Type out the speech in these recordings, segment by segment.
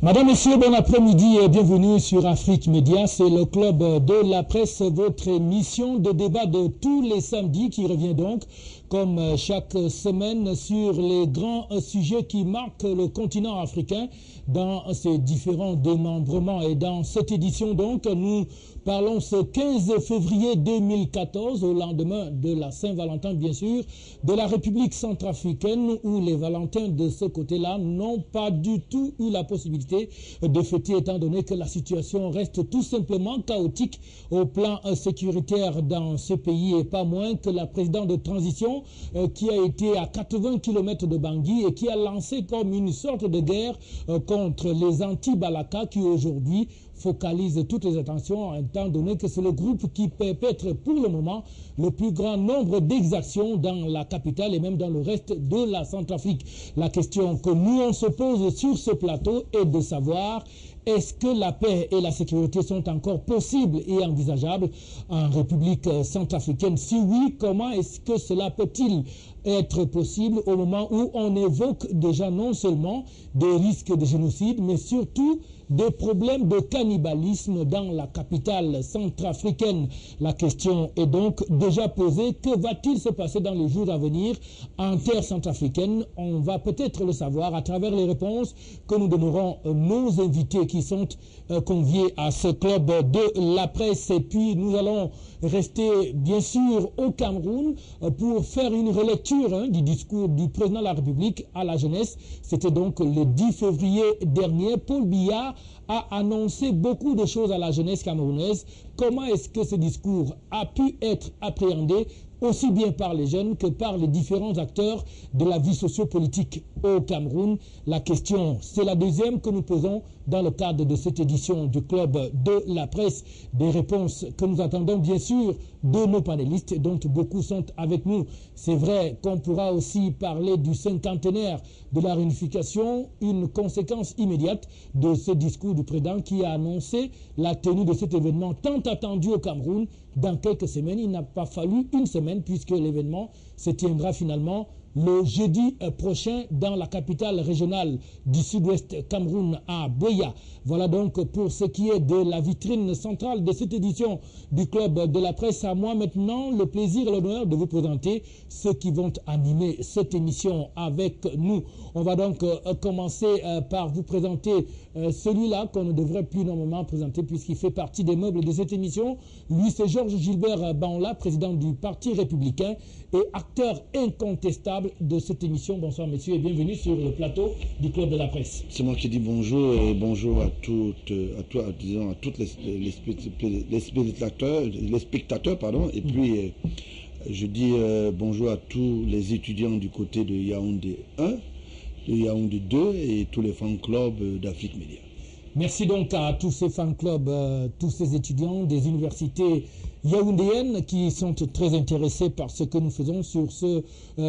Madame, Messieurs, bon après-midi et bienvenue sur Afrique Média. C'est le club de la presse, votre émission de débat de tous les samedis qui revient donc comme chaque semaine sur les grands sujets qui marquent le continent africain dans ses différents démembrements. Et dans cette édition donc, nous parlons ce 15 février 2014, au lendemain de la Saint-Valentin bien sûr, de la République centrafricaine où les Valentins de ce côté-là n'ont pas du tout eu la possibilité de fêter étant donné que la situation reste tout simplement chaotique au plan sécuritaire dans ce pays et pas moins que la présidente de transition qui a été à 80 km de Bangui et qui a lancé comme une sorte de guerre contre les anti-Balaka qui aujourd'hui focalise toutes les attentions étant donné que c'est le groupe qui perpètre pour le moment le plus grand nombre d'exactions dans la capitale et même dans le reste de la Centrafrique. La question que nous on se pose sur ce plateau est de savoir est-ce que la paix et la sécurité sont encore possibles et envisageables en République centrafricaine? Si oui, comment est-ce que cela peut-il être possible au moment où on évoque déjà non seulement des risques de génocide, mais surtout des problèmes de cannibalisme dans la capitale centrafricaine? La question est donc déjà posée. Que va-t-il se passer dans les jours à venir en terre centrafricaine? On va peut-être le savoir à travers les réponses que nous donnerons nos invités qui sont conviés à ce club de la presse. Et puis nous allons rester bien sûr au Cameroun pour faire une relecture du discours du président de la République à la jeunesse. C'était donc le 10 février dernier. Paul Biya a annoncé beaucoup de choses à la jeunesse camerounaise. Comment est-ce que ce discours a pu être appréhendé aussi bien par les jeunes que par les différents acteurs de la vie sociopolitique au Cameroun? La question, c'est la deuxième que nous posons dans le cadre de cette édition du Club de la presse. Des réponses que nous attendons bien sûr de nos panélistes, dont beaucoup sont avec nous. C'est vrai qu'on pourra aussi parler du cinquantenaire de la réunification, une conséquence immédiate de ce discours du président qui a annoncé la tenue de cet événement tant attendu au Cameroun dans quelques semaines. Il n'a pas fallu une semaine puisque l'événement se tiendra finalement le jeudi prochain dans la capitale régionale du sud-ouest Cameroun à Buea. Voilà donc pour ce qui est de la vitrine centrale de cette édition du Club de la presse. À moi maintenant le plaisir et l'honneur de vous présenter ceux qui vont animer cette émission avec nous. On va donc commencer par vous présenter celui-là qu'on ne devrait plus normalement présenter puisqu'il fait partie des meubles de cette émission. Lui c'est Georges Gilbert Baonla, président du Parti républicain et acteur incontestable de cette émission. Bonsoir messieurs et bienvenue sur le plateau du Club de la presse. C'est moi qui dis bonjour et bonjour à tous les spectateurs, pardon, et puis je dis bonjour à tous les étudiants du côté de Yaoundé 1, de Yaoundé 2 et tous les fan clubs d'Afrique Média. Merci donc à tous ces fan clubs, tous ces étudiants des universités yaoundéennes qui sont très intéressés par ce que nous faisons sur ce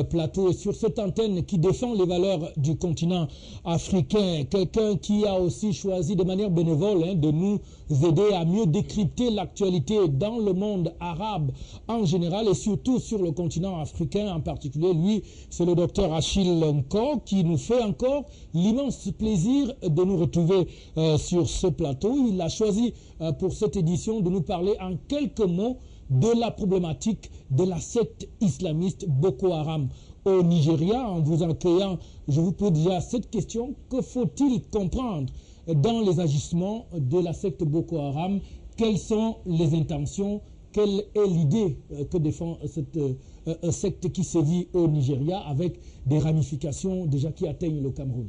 plateau et sur cette antenne qui défend les valeurs du continent africain. Quelqu'un qui a aussi choisi de manière bénévole de nous aider à mieux décrypter l'actualité dans le monde arabe en général et surtout sur le continent africain en particulier. Lui, c'est le docteur Achille Nko qui nous fait encore l'immense plaisir de nous retrouver sur ce plateau. Il a choisi pour cette édition de nous parler en quelques mots de la problématique de la secte islamiste Boko Haram au Nigeria. En vous accueillant, je vous pose déjà cette question. Que faut-il comprendre dans les agissements de la secte Boko Haram? Quelles sont les intentions? Quelle est l'idée que défend cette secte qui sévit au Nigeria avec des ramifications déjà qui atteignent le Cameroun?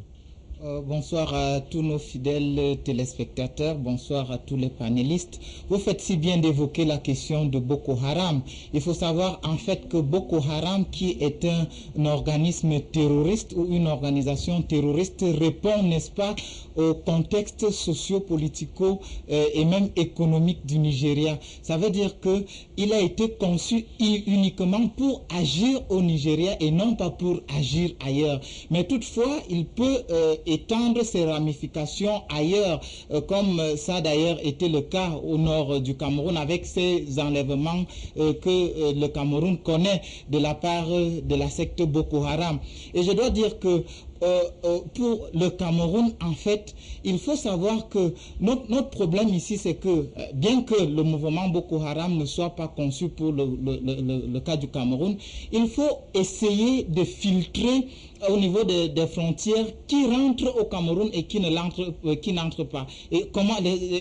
Bonsoir à tous nos fidèles téléspectateurs, bonsoir à tous les panélistes. Vous faites si bien d'évoquer la question de Boko Haram. Il faut savoir en fait que Boko Haram, qui est un organisme terroriste ou une organisation terroriste, répond, n'est-ce pas, au contexte socio-politico et même économique du Nigeria. Ça veut dire qu'il a été conçu uniquement pour agir au Nigeria et non pas pour agir ailleurs. Mais toutefois, il peut étendre ses ramifications ailleurs, comme ça d'ailleurs était le cas au nord du Cameroun avec ces enlèvements que le Cameroun connaît de la part de la secte Boko Haram. Et je dois dire que pour le Cameroun, en fait, il faut savoir que notre problème ici, c'est que bien que le mouvement Boko Haram ne soit pas conçu pour le cas du Cameroun, il faut essayer de filtrer au niveau des frontières qui rentrent au Cameroun et qui n'entrent pas. Et comment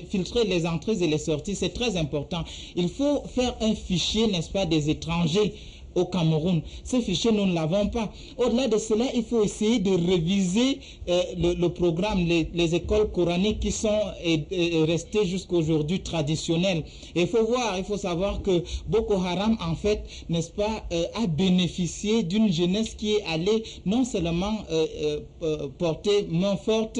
filtrer les entrées et les sorties, c'est très important. Il faut faire un fichier, n'est-ce pas, des étrangers au Cameroun. Ce fichier, nous ne l'avons pas. Au-delà de cela, il faut essayer de réviser le programme, les écoles coraniques qui sont restées jusqu'aujourd'hui traditionnelles. Et il faut savoir que Boko Haram, en fait, n'est-ce pas, a bénéficié d'une jeunesse qui est allée non seulement porter main forte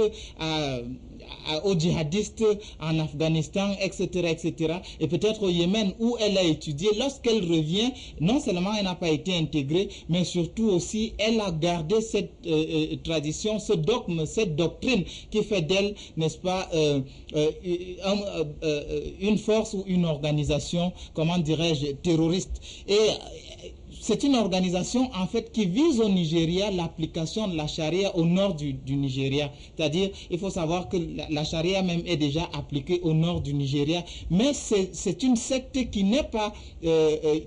aux djihadistes en Afghanistan, etc., etc., et peut-être au Yémen où elle a étudié. Lorsqu'elle revient, non seulement elle n'a pas été intégrée, mais surtout aussi elle a gardé cette tradition, ce dogme, cette doctrine qui fait d'elle, n'est-ce pas, une force ou une organisation, comment dirais-je, terroriste. Et c'est une organisation, en fait, qui vise au Nigeria l'application de la charia au nord du Nigeria. C'est-à-dire, il faut savoir que la charia même est déjà appliquée au nord du Nigeria. Mais c'est une secte qui n'est pas,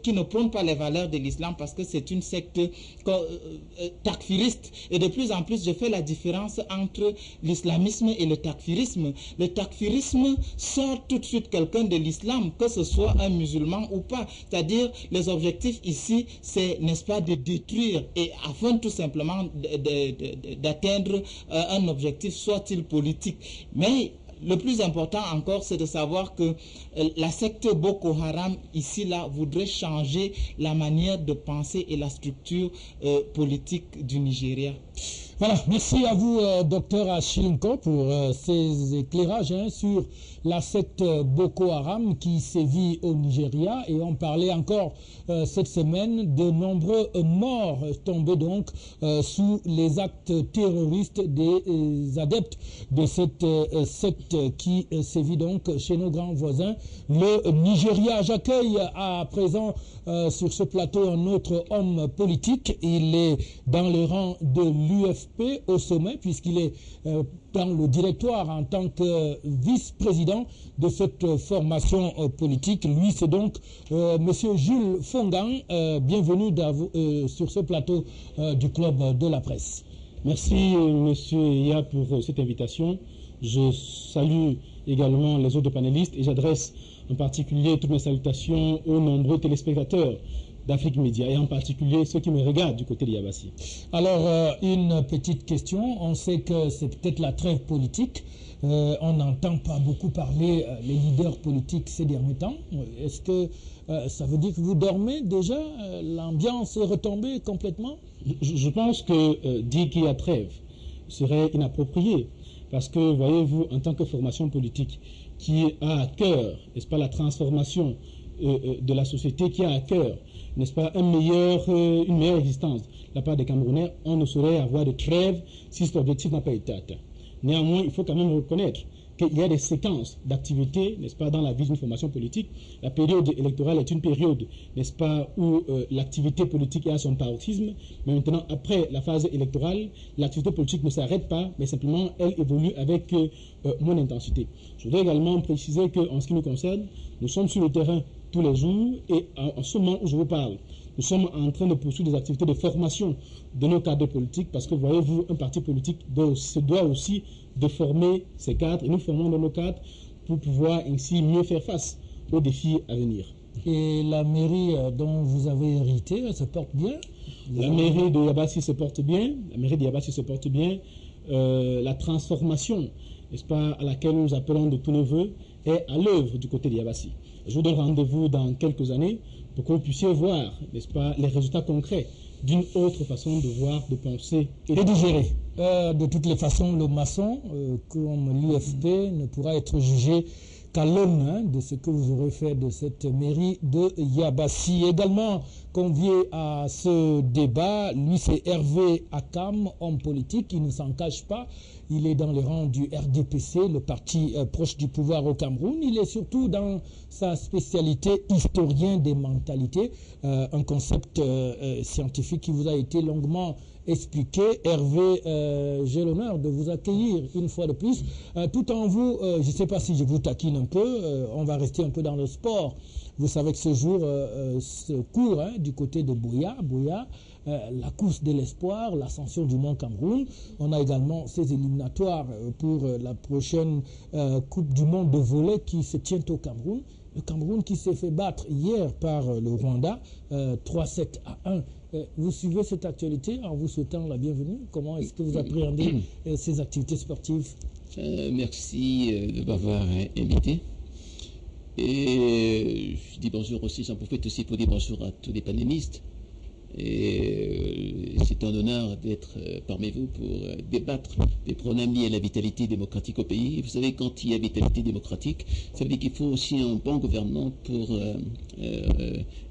qui ne prône pas les valeurs de l'islam parce que c'est une secte takfiriste. Et de plus en plus, je fais la différence entre l'islamisme et le takfirisme. Le takfirisme sort tout de suite quelqu'un de l'islam, que ce soit un musulman ou pas. C'est-à-dire, les objectifs ici, c'est, n'est-ce pas, de détruire et afin tout simplement d'atteindre un objectif, soit-il politique. Mais le plus important encore, c'est de savoir que la secte Boko Haram, ici, là, voudrait changer la manière de penser et la structure politique du Nigeria. Voilà, merci à vous, docteur Achilinko, pour ces éclairages sur la secte Boko Haram qui sévit au Nigeria. Et on parlait encore cette semaine de nombreux morts tombés donc sous les actes terroristes des adeptes de cette secte qui sévit donc chez nos grands voisins, le Nigeria. J'accueille à présent sur ce plateau un autre homme politique. Il est dans le rang de l'UFP au sommet, puisqu'il est dans le directoire en tant que vice-président de cette formation politique. Lui, c'est donc Monsieur Jules Fongang. Bienvenue sur ce plateau du Club de la Presse. Merci, Monsieur Iya, pour cette invitation. Je salue également les autres panélistes et j'adresse en particulier toutes mes salutations aux nombreux téléspectateurs d'Afrique Média et en particulier ceux qui me regardent du côté de Yabassi. Alors, une petite question. On sait que c'est peut-être la trêve politique. On n'entend pas beaucoup parler les leaders politiques ces derniers temps. Est-ce que ça veut dire que vous dormez déjà? L'ambiance est retombée complètement? Je pense que dire qu'il y a trêve serait inapproprié. Parce que, voyez-vous, en tant que formation politique qui a à cœur, n'est-ce pas, la transformation de la société, qui a à cœur, n'est-ce pas, une meilleure existence de la part des Camerounais, on ne saurait avoir de trêve si cet objectif n'a pas été atteint. Néanmoins, il faut quand même reconnaître qu'il y a des séquences d'activités, n'est-ce pas, dans la vie d'une formation politique. La période électorale est une période, n'est-ce pas, où l'activité politique a son paroxysme. Mais maintenant, après la phase électorale, l'activité politique ne s'arrête pas, mais simplement, elle évolue avec moins d'intensité. Je voudrais également préciser qu'en ce qui nous concerne, nous sommes sur le terrain tous les jours et en ce moment où je vous parle, nous sommes en train de poursuivre des activités de formation de nos cadres politiques parce que, voyez-vous, un parti politique se doit aussi de former ses cadres et nous formons nos cadres pour pouvoir ainsi mieux faire face aux défis à venir. Et la mairie dont vous avez hérité, elle se porte bien? La mairie de Yabassi se porte bien. La mairie de Yabassi se porte bien. La transformation, n'est-ce pas, à laquelle nous appelons de tous nos voeux, est à l'œuvre du côté de Yabassi. Je vous donne rendez-vous dans quelques années pour que vous puissiez voir, n'est-ce pas, les résultats concrets d'une autre façon de voir, de penser et de gérer. De toutes les façons, le maçon, comme l'UFP, ne pourra être jugé qu'à l'aune de ce que vous aurez fait de cette mairie de Yabassi. Également, convié à ce débat. Lui, c'est Hervé Akam, homme politique. Il ne s'en cache pas. Il est dans les rangs du RDPC, le parti proche du pouvoir au Cameroun. Il est surtout dans sa spécialité historien des mentalités, un concept scientifique qui vous a été longuement expliqué. Hervé, j'ai l'honneur de vous accueillir une fois de plus. Tout en vous, je ne sais pas si je vous taquine un peu, on va rester un peu dans le sport. Vous savez que ce jour se court du côté de Boya, la course de l'espoir, l'ascension du Mont Cameroun. On a également ces éliminatoires pour la prochaine Coupe du Monde de volley qui se tient au Cameroun. Le Cameroun qui s'est fait battre hier par le Rwanda, 3-7 à 1. Vous suivez cette actualité en vous souhaitant la bienvenue. Comment est-ce que vous appréhendez ces activités sportives? Merci de m'avoir invité. Et je dis bonjour aussi, j'en profite aussi pour dire bonjour à tous les panélistes. Et c'est un honneur d'être parmi vous pour débattre des problèmes liés à la vitalité démocratique au pays. Vous savez, quand il y a vitalité démocratique, ça veut dire qu'il faut aussi un bon gouvernement pour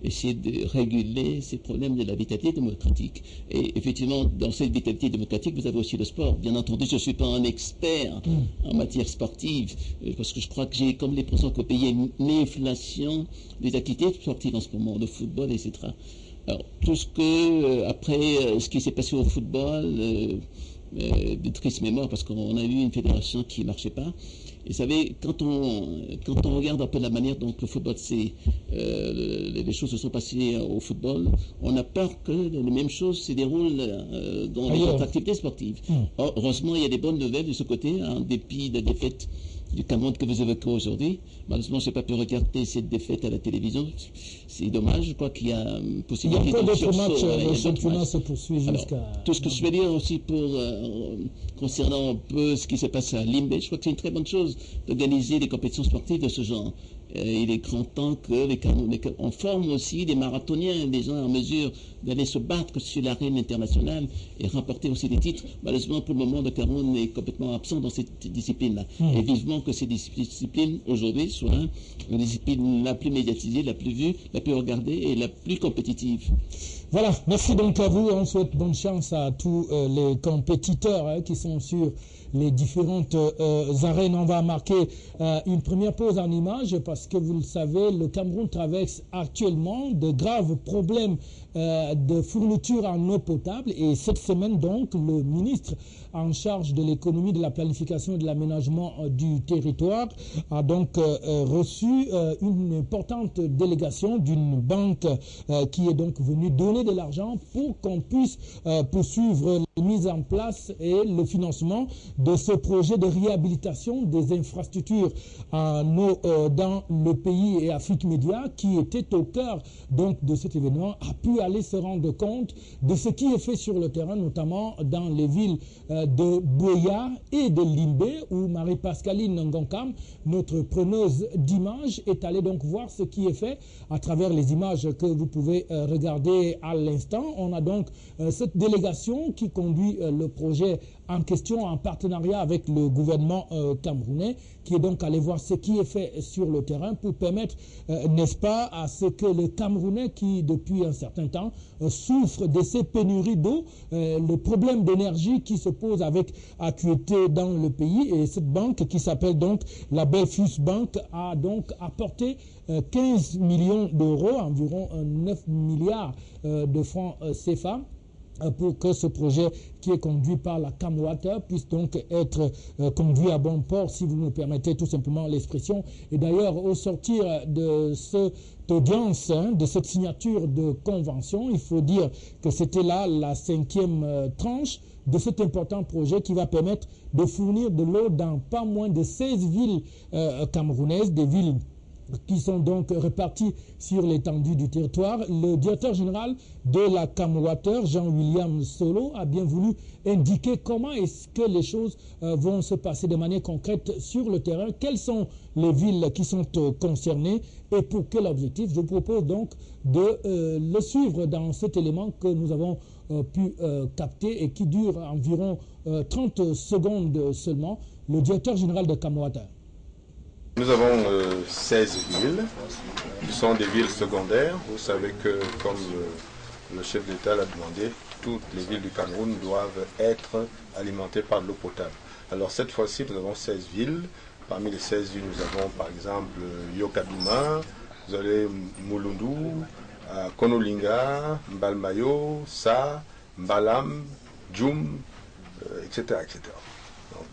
essayer de réguler ces problèmes de la vitalité démocratique. Et effectivement, dans cette vitalité démocratique, vous avez aussi le sport. Bien entendu, je ne suis pas un expert en matière sportive, parce que je crois que j'ai comme l'impression qu'au pays, il y a une inflation des activités sportives en ce moment, le football, etc. Alors, tout ce que, après ce qui s'est passé au football, de triste mémoire, parce qu'on a eu une fédération qui ne marchait pas. Et vous savez, quand on regarde un peu la manière dont le football les choses se sont passées au football, on a peur que les mêmes choses se déroulent dans les autres activités sportives. Or, heureusement, il y a des bonnes nouvelles de ce côté, en dépit de la défaite du Cameroun que vous évoquez aujourd'hui. Malheureusement, je n'ai pas pu regarder cette défaite à la télévision. C'est dommage. Je crois qu'il y a une possibilité de sursaut. Le championnat se poursuit jusqu'à... Tout ce que je veux dire aussi concernant un peu ce qui s'est passé à Limbe, je crois que c'est une très bonne chose d'organiser des compétitions sportives de ce genre. Il est grand temps qu'on forme aussi des marathoniens, des gens en mesure d'aller se battre sur l'arène internationale et remporter aussi des titres. Malheureusement, pour le moment, le Cameroun est complètement absent dans cette discipline-là. Et vivement que ces disciplines, aujourd'hui, soient la discipline la plus médiatisée, la plus vue, la plus regardée et la plus compétitive. Voilà, merci donc à vous. On souhaite bonne chance à tous les compétiteurs qui sont sur les différentes arènes. On va marquer une première pause en images parce que vous le savez, le Cameroun traverse actuellement de graves problèmes de fourniture en eau potable et cette semaine donc le ministre en charge de l'économie, de la planification et de l'aménagement du territoire a donc reçu une importante délégation d'une banque qui est donc venue donner de l'argent pour qu'on puisse poursuivre la mise en place et le financement de ce projet de réhabilitation des infrastructures en eau dans le pays. Et Afrique Média, qui était au cœur donc de cet événement, a pu aller se rendre compte de ce qui est fait sur le terrain, notamment dans les villes de Boya et de Limbe, où Marie-Pascaline Ngonkam, notre preneuse d'images, est allée donc voir ce qui est fait à travers les images que vous pouvez regarder à l'instant. On a donc cette délégation qui conduit le projet en question en partenariat avec le gouvernement camerounais, qui est donc allé voir ce qui est fait sur le terrain pour permettre, n'est-ce pas, à ce que le Camerounais qui, depuis un certain temps, souffre de ces pénuries d'eau, le problème d'énergie qui se pose avec acuité dans le pays. Et cette banque qui s'appelle donc la Belfus Bank a donc apporté 15 millions d'euros, environ 9 milliards de francs CFA, pour que ce projet qui est conduit par la Camwater puisse donc être conduit à bon port, si vous me permettez tout simplement l'expression. Et d'ailleurs, au sortir de cette audience, de cette signature de convention, il faut dire que c'était là la 5e tranche de cet important projet qui va permettre de fournir de l'eau dans pas moins de 16 villes camerounaises, des villes qui sont donc répartis sur l'étendue du territoire. Le directeur général de la Camwater, Jean-William Solo, a bien voulu indiquer comment est-ce que les choses vont se passer de manière concrète sur le terrain, quelles sont les villes qui sont concernées et pour quel objectif. Je vous propose donc de le suivre dans cet élément que nous avons pu capter et qui dure environ 30 secondes seulement. Le directeur général de Camwater. Nous avons 16 villes qui sont des villes secondaires. Vous savez que, comme le chef d'État l'a demandé, toutes les villes du Cameroun doivent être alimentées par de l'eau potable. Alors cette fois-ci, nous avons 16 villes. Parmi les 16 villes, nous avons par exemple Yokabima, vous avez Mulundu, Konolinga, Mbalmayo, Sa, Mbalam, Djoum, etc. etc. Donc,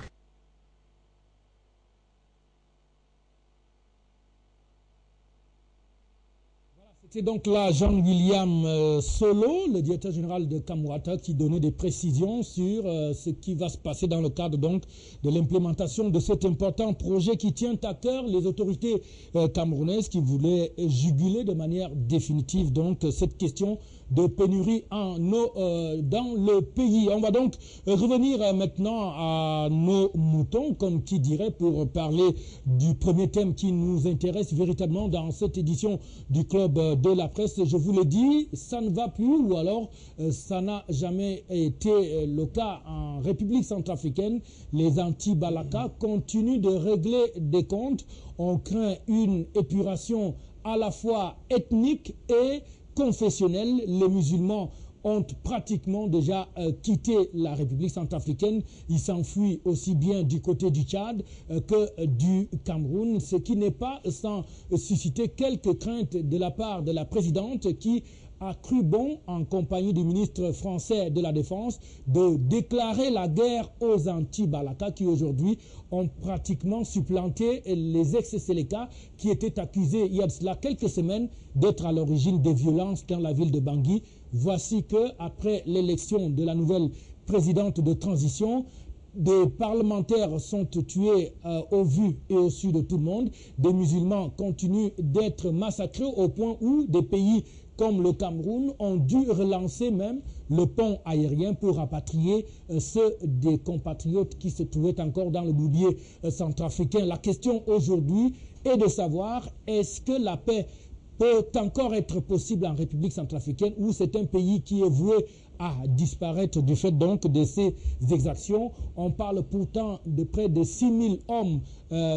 c'est donc là Jean-William Solo, le directeur général de Kamurata, qui donnait des précisions sur ce qui va se passer dans le cadre donc de l'implémentation de cet important projet qui tient à cœur les autorités camerounaises qui voulaient juguler de manière définitive donc cette question de pénurie en eau dans le pays. On va donc revenir maintenant à nos moutons, comme qui dirait, pour parler du premier thème qui nous intéresse véritablement dans cette édition du Club de la Presse. Je vous l'ai dit, ça ne va plus, ou alors ça n'a jamais été le cas en République centrafricaine. Les anti-Balaka continuent de régler des comptes. On craint une épuration à la fois ethnique et confessionnels. Les musulmans ont pratiquement déjà quitté la République centrafricaine. Ils s'enfuient aussi bien du côté du Tchad que du Cameroun, ce qui n'est pas sans susciter quelques craintes de la part de la présidente qui a cru bon, en compagnie du ministre français de la Défense, de déclarer la guerre aux anti-Balaka qui aujourd'hui ont pratiquement supplanté les ex-Séléka qui étaient accusés il y a de cela quelques semaines d'être à l'origine des violences dans la ville de Bangui. Voici que, après l'élection de la nouvelle présidente de transition, des parlementaires sont tués au vu et au su de tout le monde. Des musulmans continuent d'être massacrés au point où des pays comme le Cameroun ont dû relancer même le pont aérien pour rapatrier ceux des compatriotes qui se trouvaient encore dans le boulier centrafricain. La question aujourd'hui est de savoir est-ce que la paix peut encore être possible en République centrafricaine ou c'est un pays qui est voué à disparaître du fait donc de ces exactions. On parle pourtant de près de 6000 hommes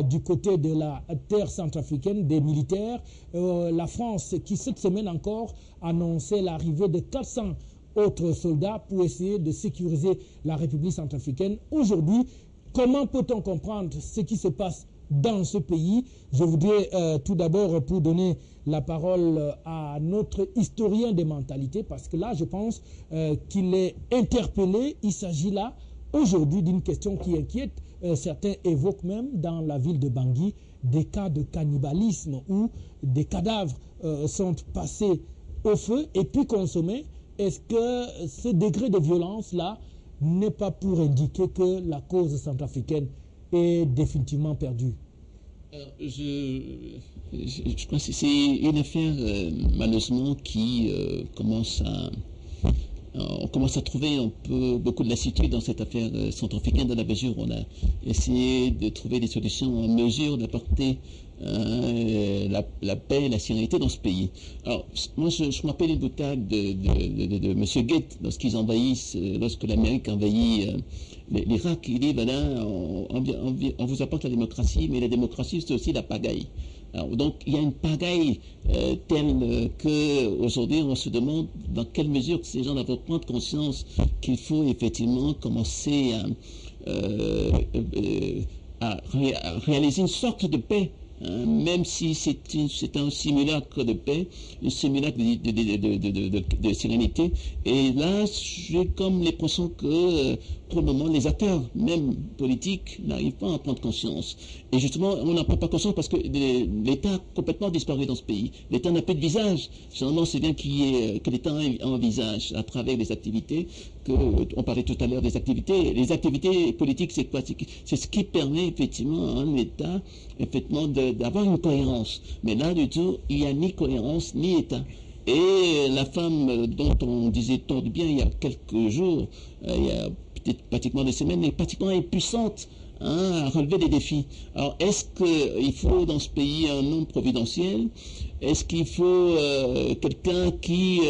du côté de la terre centrafricaine, des militaires. La France qui cette semaine encore annonçait l'arrivée de 400 autres soldats pour essayer de sécuriser la République centrafricaine. Aujourd'hui, comment peut-on comprendre ce qui se passe dans ce pays? Je voudrais tout d'abord, pour donner la parole à notre historien des mentalités, parce que là, je pense qu'il est interpellé. Il s'agit là, aujourd'hui, d'une question qui inquiète. Certains évoquent même, dans la ville de Bangui, des cas de cannibalisme où des cadavres sont passés au feu et puis consommés. Est-ce que ce degré de violence-là n'est pas pour indiquer que la cause centrafricaine est définitivement perdue? Je crois que c'est une affaire, malheureusement, qui commence à... On commence à trouver un peu beaucoup de lassitude dans cette affaire centrafricaine, dans la mesure où on a essayé de trouver des solutions en mesure d'apporter la paix et la sérénité dans ce pays. Alors, moi, je me rappelle une boutade de M. Gates lorsque l'Amérique envahit l'Irak. Il dit, voilà, on vous apporte la démocratie, mais la démocratie, c'est aussi la pagaille. Alors, donc, il y a une pagaille telle qu'aujourd'hui, on se demande dans quelle mesure ces gens vont prendre conscience qu'il faut effectivement commencer à réaliser une sorte de paix. Même si c'est un simulacre de paix, un simulacre de sérénité. Et là, j'ai comme l'impression que, pour le moment, les acteurs, même politiques, n'arrivent pas à prendre conscience. Et justement, on n'en prend pas conscience parce que l'État a complètement disparu dans ce pays. L'État n'a plus de visage. Généralement, c'est bien que l'État ait un visage à travers les activités. On parlait tout à l'heure des activités. Les activités politiques, c'est quoi? C'est ce qui permet effectivement à un État effectivement d'avoir une cohérence. Mais là, du tout, il n'y a ni cohérence, ni État. Et la femme dont on disait tant de bien il y a quelques jours, il y a peut-être pratiquement des semaines, est pratiquement impuissante à relever des défis. Alors, est-ce qu'il faut dans ce pays un homme providentiel? Est-ce qu'il faut quelqu'un qui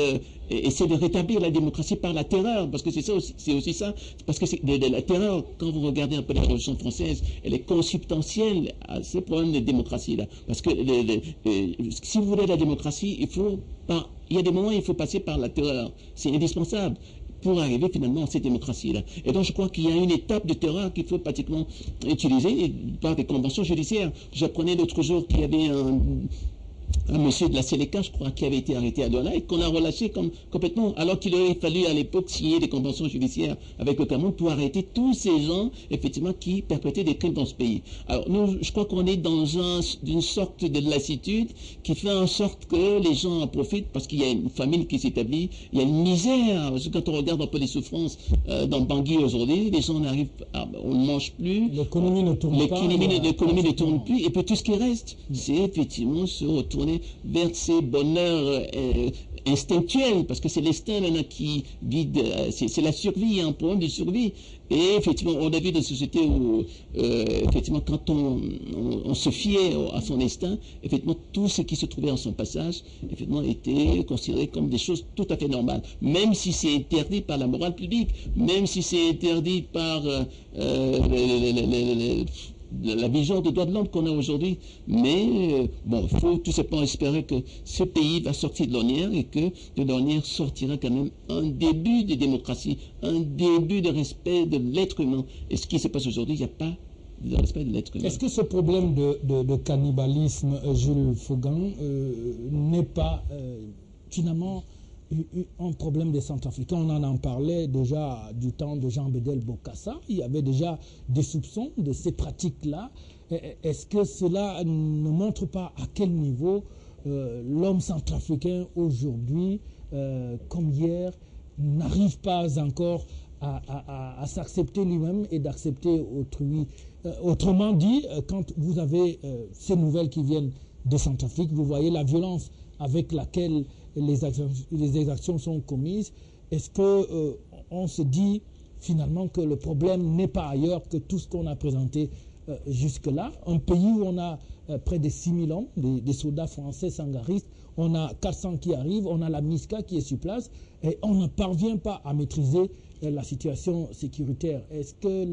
essaie de rétablir la démocratie par la terreur, parce que c'est aussi ça, parce que la terreur, quand vous regardez un peu la Révolution française, elle est consubstantielle à ces problèmes de démocratie-là. Parce que si vous voulez la démocratie, il y a des moments où il faut passer par la terreur. C'est indispensable pour arriver finalement à cette démocratie-là. Et donc je crois qu'il y a une étape de terreur qu'il faut pratiquement utiliser par des conventions judiciaires. J'apprenais l'autre jour qu'il y avait un monsieur de la Séléka, je crois, qui avait été arrêté à Douala et qu'on a relâché complètement, alors qu'il aurait fallu à l'époque signer des conventions judiciaires avec le Cameroun pour arrêter tous ces gens, effectivement, qui perpétraient des crimes dans ce pays. Alors, nous, je crois qu'on est dans une sorte de lassitude qui fait en sorte que les gens en profitent parce qu'il y a une famine qui s'établit, il y a une misère. Parce que quand on regarde un peu les souffrances dans Bangui aujourd'hui, les gens n'arrivent on ne mange plus. L'économie ne tourne pas. L'économie ne tourne plus. Et puis tout ce qui reste, c'est effectivement se retourner vers ces bonheurs instinctuels, parce que c'est l'instinct maintenant qui guide, c'est la survie, il y a un problème de survie. Et effectivement, on a vu dans une société où, effectivement, quand on se fiait à son instinct, effectivement, tout ce qui se trouvait en son passage, effectivement, était considéré comme des choses tout à fait normales. Même si c'est interdit par la morale publique, même si c'est interdit par la vision de droits de l'homme qu'on a aujourd'hui. Mais bon, il faut tout simplement espérer que ce pays va sortir de l'ornière et que de l'ornière sortira quand même un début de démocratie, un début de respect de l'être humain. Et ce qui se passe aujourd'hui, il n'y a pas de respect de l'être humain. Est-ce que ce problème de cannibalisme, Jules Faugan, n'est pas finalement un problème des Centrafricains? On en parlait déjà du temps de Jean-Bédel Bokassa. Il y avait déjà des soupçons de ces pratiques-là. Est-ce que cela ne montre pas à quel niveau l'homme centrafricain aujourd'hui, comme hier, n'arrive pas encore à s'accepter lui-même et d'accepter autrui? Autrement dit, quand vous avez ces nouvelles qui viennent de Centrafrique, vous voyez la violence avec laquelle les exactions sont commises. Est-ce qu'on se dit finalement que le problème n'est pas ailleurs que tout ce qu'on a présenté jusque-là? Un pays où on a près de 6000 hommes, des soldats français sangaristes, on a 400 qui arrivent, on a la MISCA qui est sur place, et on ne parvient pas à maîtriser la situation sécuritaire. Est-ce que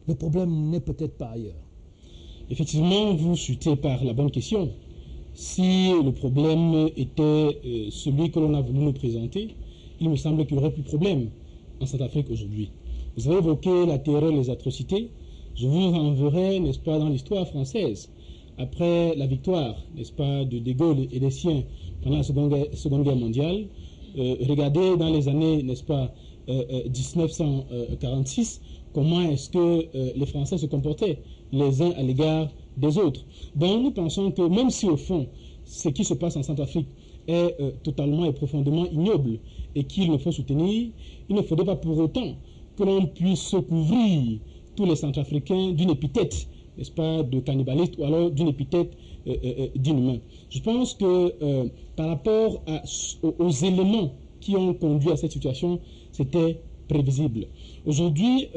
le problème n'est peut-être pas ailleurs? Effectivement, vous chutez par la bonne question. Si le problème était celui que l'on a voulu nous présenter, il me semble qu'il n'y aurait plus de problème en Centrafrique aujourd'hui. Vous avez évoqué la terreur, les atrocités. Je vous renverrai, n'est-ce pas, dans l'histoire française. Après la victoire, n'est-ce pas, de Gaulle et des siens pendant la Seconde Guerre mondiale, regardez dans les années, n'est-ce pas, 1946, comment est-ce que les Français se comportaient les uns à l'égard des autres. Donc nous pensons que même si au fond ce qui se passe en Centrafrique est totalement et profondément ignoble et qu'il ne faut soutenir, il ne faudrait pas pour autant que l'on puisse couvrir tous les Centrafricains d'une épithète, n'est-ce pas, de cannibaliste ou alors d'une épithète d'inhumain. Je pense que par rapport aux éléments qui ont conduit à cette situation, c'était prévisible. Aujourd'hui,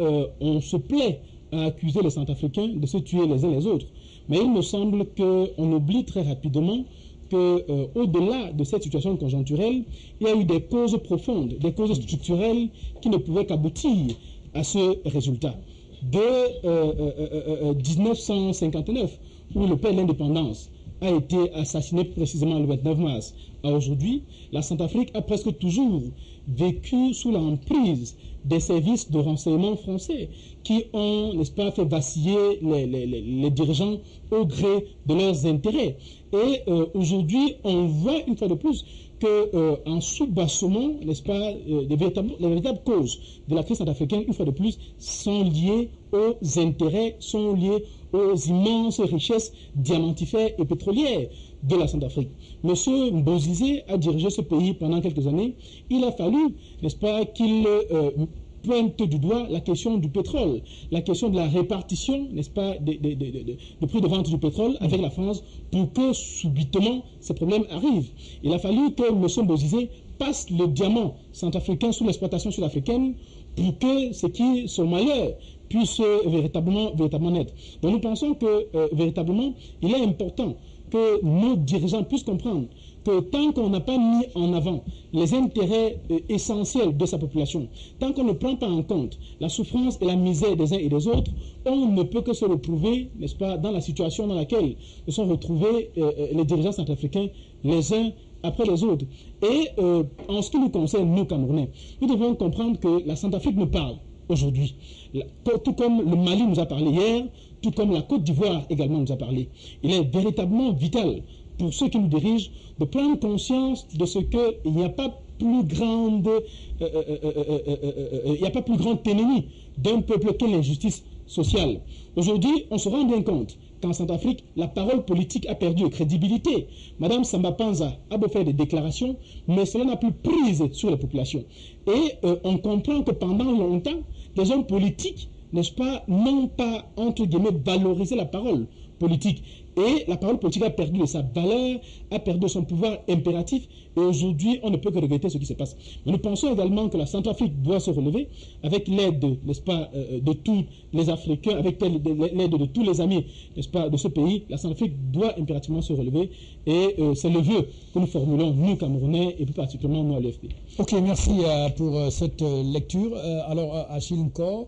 on se plaît à accuser les Centrafricains de se tuer les uns les autres. Mais il me semble qu'on oublie très rapidement qu'au-delà de cette situation conjoncturelle, il y a eu des causes profondes, des causes structurelles qui ne pouvaient qu'aboutir à ce résultat. De 1959, où le père de l'indépendance a été assassiné précisément le 29 mars, à aujourd'hui, la Centrafrique a presque toujours vécu sous l'emprise des services de renseignement français qui ont, n'est-ce pas, fait vaciller les dirigeants au gré de leurs intérêts. Et aujourd'hui, on voit une fois de plus qu'en sous-bassement, n'est-ce pas, les véritables causes de la crise centrafricaine, une fois de plus, sont liées aux intérêts, sont liées aux immenses richesses diamantifères et pétrolières de la Centrafrique. Monsieur Mbozizé a dirigé ce pays pendant quelques années. Il a fallu, n'est-ce pas, qu'il pointe du doigt la question du pétrole, la question de la répartition, n'est-ce pas, de prix de vente du pétrole avec la France pour que subitement ces problèmes arrivent. Il a fallu que M. Mbozizé passe le diamant centrafricain sous l'exploitation sud-africaine pour que ce qui sont malheurs puisse véritablement naître. Donc nous pensons que véritablement il est important que nos dirigeants puissent comprendre que tant qu'on n'a pas mis en avant les intérêts essentiels de sa population, tant qu'on ne prend pas en compte la souffrance et la misère des uns et des autres, on ne peut que se retrouver, n'est-ce pas, dans la situation dans laquelle se sont retrouvés les dirigeants centrafricains les uns après les autres. Et en ce qui nous concerne, nous Camerounais, nous devons comprendre que la Centrafrique nous parle aujourd'hui. Tout comme le Mali nous a parlé hier, tout comme la Côte d'Ivoire également nous a parlé. Il est véritablement vital pour ceux qui nous dirigent de prendre conscience de ce qu'il n'y a pas plus grande ennemi d'un peuple que l'injustice sociale. Aujourd'hui, on se rend bien compte qu'en Centrafrique, la parole politique a perdu de crédibilité. Madame Samba Panza a beau faire des déclarations, mais cela n'a plus prise sur la population. Et on comprend que pendant longtemps, les hommes politiques, n'est-ce pas, n'ont pas, entre guillemets, valorisé la parole politique. Et la parole politique a perdu de sa valeur, a perdu de son pouvoir impératif. Et aujourd'hui, on ne peut que regretter ce qui se passe. Mais nous pensons également que la Centrafrique doit se relever avec l'aide, n'est-ce pas, de tous les Africains, avec l'aide de tous les amis, n'est-ce pas, de ce pays. La Centrafrique doit impérativement se relever. Et c'est le vœu que nous formulons, nous, Camerounais, et plus particulièrement nous à l'EFP. Ok, merci pour cette lecture. Alors, Achille Nkor,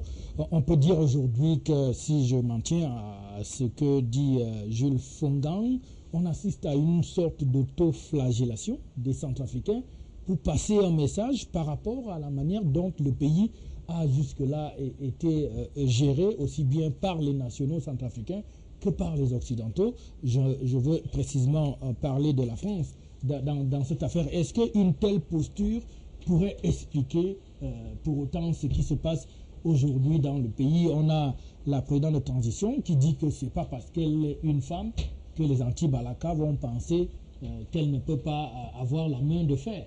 on peut dire aujourd'hui que si je m'en tiens à ce que dit Jules Fongang, on assiste à une sorte d'autoflagellation des Centrafricains pour passer un message par rapport à la manière dont le pays a jusque-là été géré aussi bien par les nationaux centrafricains que par les Occidentaux. Je veux précisément parler de la France dans cette affaire. Est-ce qu'une telle posture pourrait expliquer pour autant ce qui se passe aujourd'hui dans le pays? On a la présidente de transition qui dit que ce n'est pas parce qu'elle est une femme que les anti-Balaka vont penser qu'elle ne peut pas avoir la main de fer.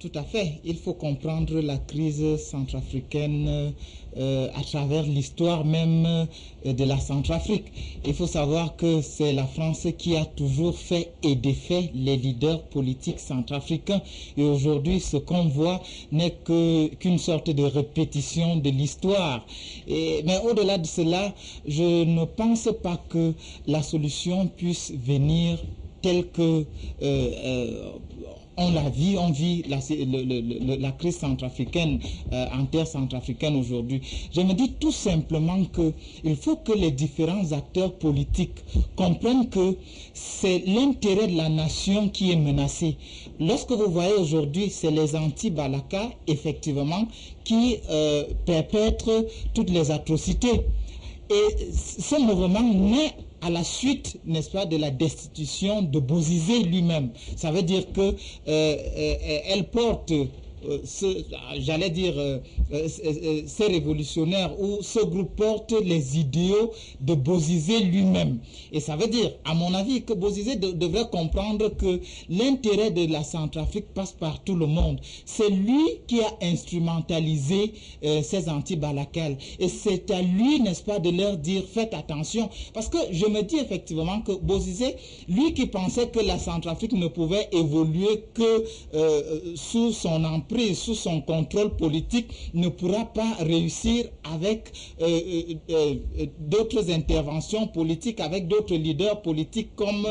Tout à fait. Il faut comprendre la crise centrafricaine à travers l'histoire même de la Centrafrique. Il faut savoir que c'est la France qui a toujours fait et défait les leaders politiques centrafricains. Et aujourd'hui, ce qu'on voit n'est qu'une sorte de répétition de l'histoire. Mais au-delà de cela, je ne pense pas que la solution puisse venir telle que... on vit la crise centrafricaine en terre centrafricaine aujourd'hui. Je me dis tout simplement qu'il faut que les différents acteurs politiques comprennent que c'est l'intérêt de la nation qui est menacé. Lorsque vous voyez aujourd'hui, c'est les anti-Balaka, effectivement, qui perpètrent toutes les atrocités. Et ce mouvement naît à la suite, n'est-ce pas, de la destitution de Bozizé lui-même. Ça veut dire que elle porte, j'allais dire, ces révolutionnaires ou ce groupe porte les idéaux de Bozizé lui-même. Et ça veut dire, à mon avis, que Bozizé devrait comprendre que l'intérêt de la Centrafrique passe par tout le monde. C'est lui qui a instrumentalisé ces anti-Balakal. Et c'est à lui, n'est-ce pas, de leur dire, faites attention. Parce que je me dis effectivement que Bozizé, lui qui pensait que la Centrafrique ne pouvait évoluer que sous son emprise, sous son contrôle politique, ne pourra pas réussir avec d'autres interventions politiques, avec d'autres leaders politiques comme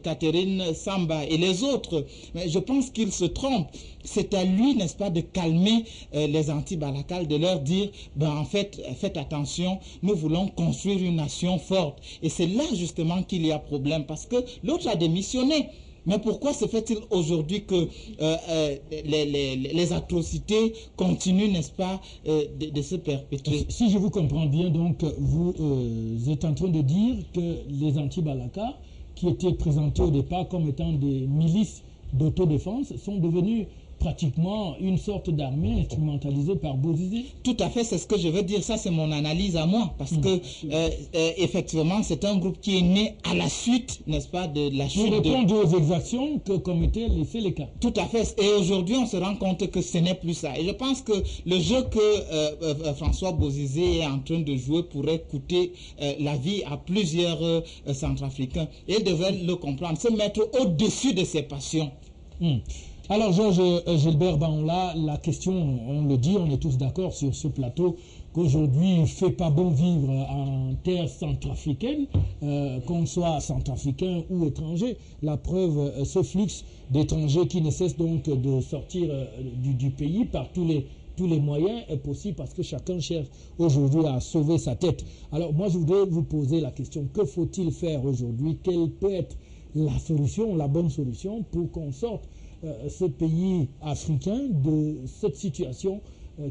Catherine Samba et les autres. Mais je pense qu'il se trompe. C'est à lui, n'est-ce pas, de calmer les anti-Balakal, de leur dire, ben en fait, faites attention, nous voulons construire une nation forte. Et c'est là justement qu'il y a problème, parce que l'autre a démissionné. Mais pourquoi se fait-il aujourd'hui que les atrocités continuent, n'est-ce pas, de se perpétuer? Si je vous comprends bien, donc, vous êtes en train de dire que les anti-Balaka, qui étaient présentés au départ comme étant des milices d'autodéfense, sont devenus pratiquement une sorte d'armée instrumentalisée par Bozizé. Tout à fait, c'est ce que je veux dire. Ça, c'est mon analyse à moi. Parce que, effectivement, c'est un groupe qui est né à la suite, n'est-ce pas, de la chute. Pour répondre aux exactions que commettaient les Séléka. Tout à fait. Et aujourd'hui, on se rend compte que ce n'est plus ça. Et je pense que le jeu que François Bozizé est en train de jouer pourrait coûter la vie à plusieurs Centrafricains. Et il devrait le comprendre, se mettre au-dessus de ses passions. Alors, Georges Gilbert Baoula, la question, on le dit, on est tous d'accord sur ce plateau, qu'aujourd'hui il ne fait pas bon vivre en terre centrafricaine, qu'on soit centrafricain ou étranger. La preuve, ce flux d'étrangers qui ne cesse donc de sortir du pays par tous les moyens est possible parce que chacun cherche aujourd'hui à sauver sa tête. Alors moi je voudrais vous poser la question, que faut-il faire aujourd'hui? Quelle peut être la solution, la bonne solution pour qu'on sorte ce pays africain de cette situation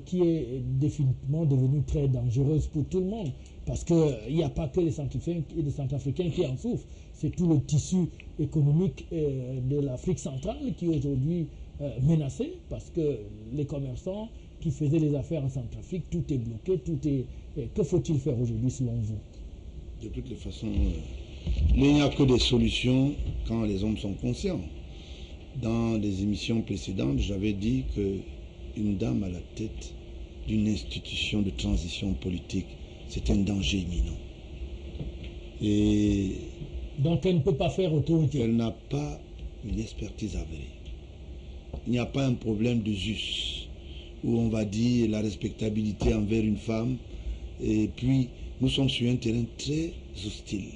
qui est définitivement devenue très dangereuse pour tout le monde? Parce qu'il n'y a pas que les Centrafricains qui en souffrent, c'est tout le tissu économique de l'Afrique centrale qui est aujourd'hui menacé parce que les commerçants qui faisaient les affaires en Centrafrique, tout est bloqué, que faut-il faire aujourd'hui selon vous? De toutes les façons, il n'y a que des solutions quand les hommes sont conscients. Dans les émissions précédentes, j'avais dit qu'une dame à la tête d'une institution de transition politique, c'est un danger imminent. Et donc elle ne peut pas faire autorité. Elle n'a pas une expertise avérée. Il n'y a pas un problème de jus où on va dire la respectabilité envers une femme. Et puis, nous sommes sur un terrain très hostile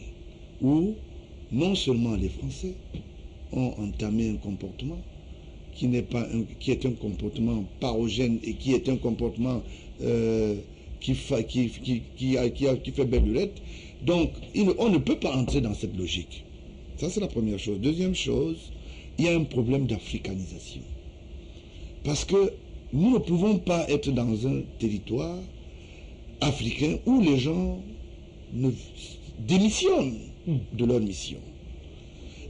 où non seulement les Français ont entamé un comportement qui est un comportement parogène et qui est un comportement qui fait belle lurette. Donc, on ne peut pas entrer dans cette logique. Ça, c'est la première chose. Deuxième chose, il y a un problème d'africanisation. Parce que nous ne pouvons pas être dans un territoire africain où les gens ne démissionnent de leur mission.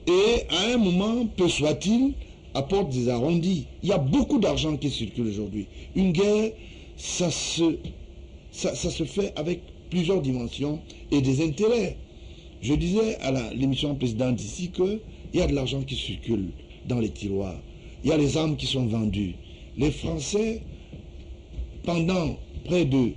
Et à un moment, peu soit-il, apporte des arrondis. Il y a beaucoup d'argent qui circule aujourd'hui. Une guerre, ça se fait avec plusieurs dimensions et des intérêts. Je disais à l'émission précédente ici qu'il y a de l'argent qui circule dans les tiroirs. Il y a les armes qui sont vendues. Les Français, pendant près de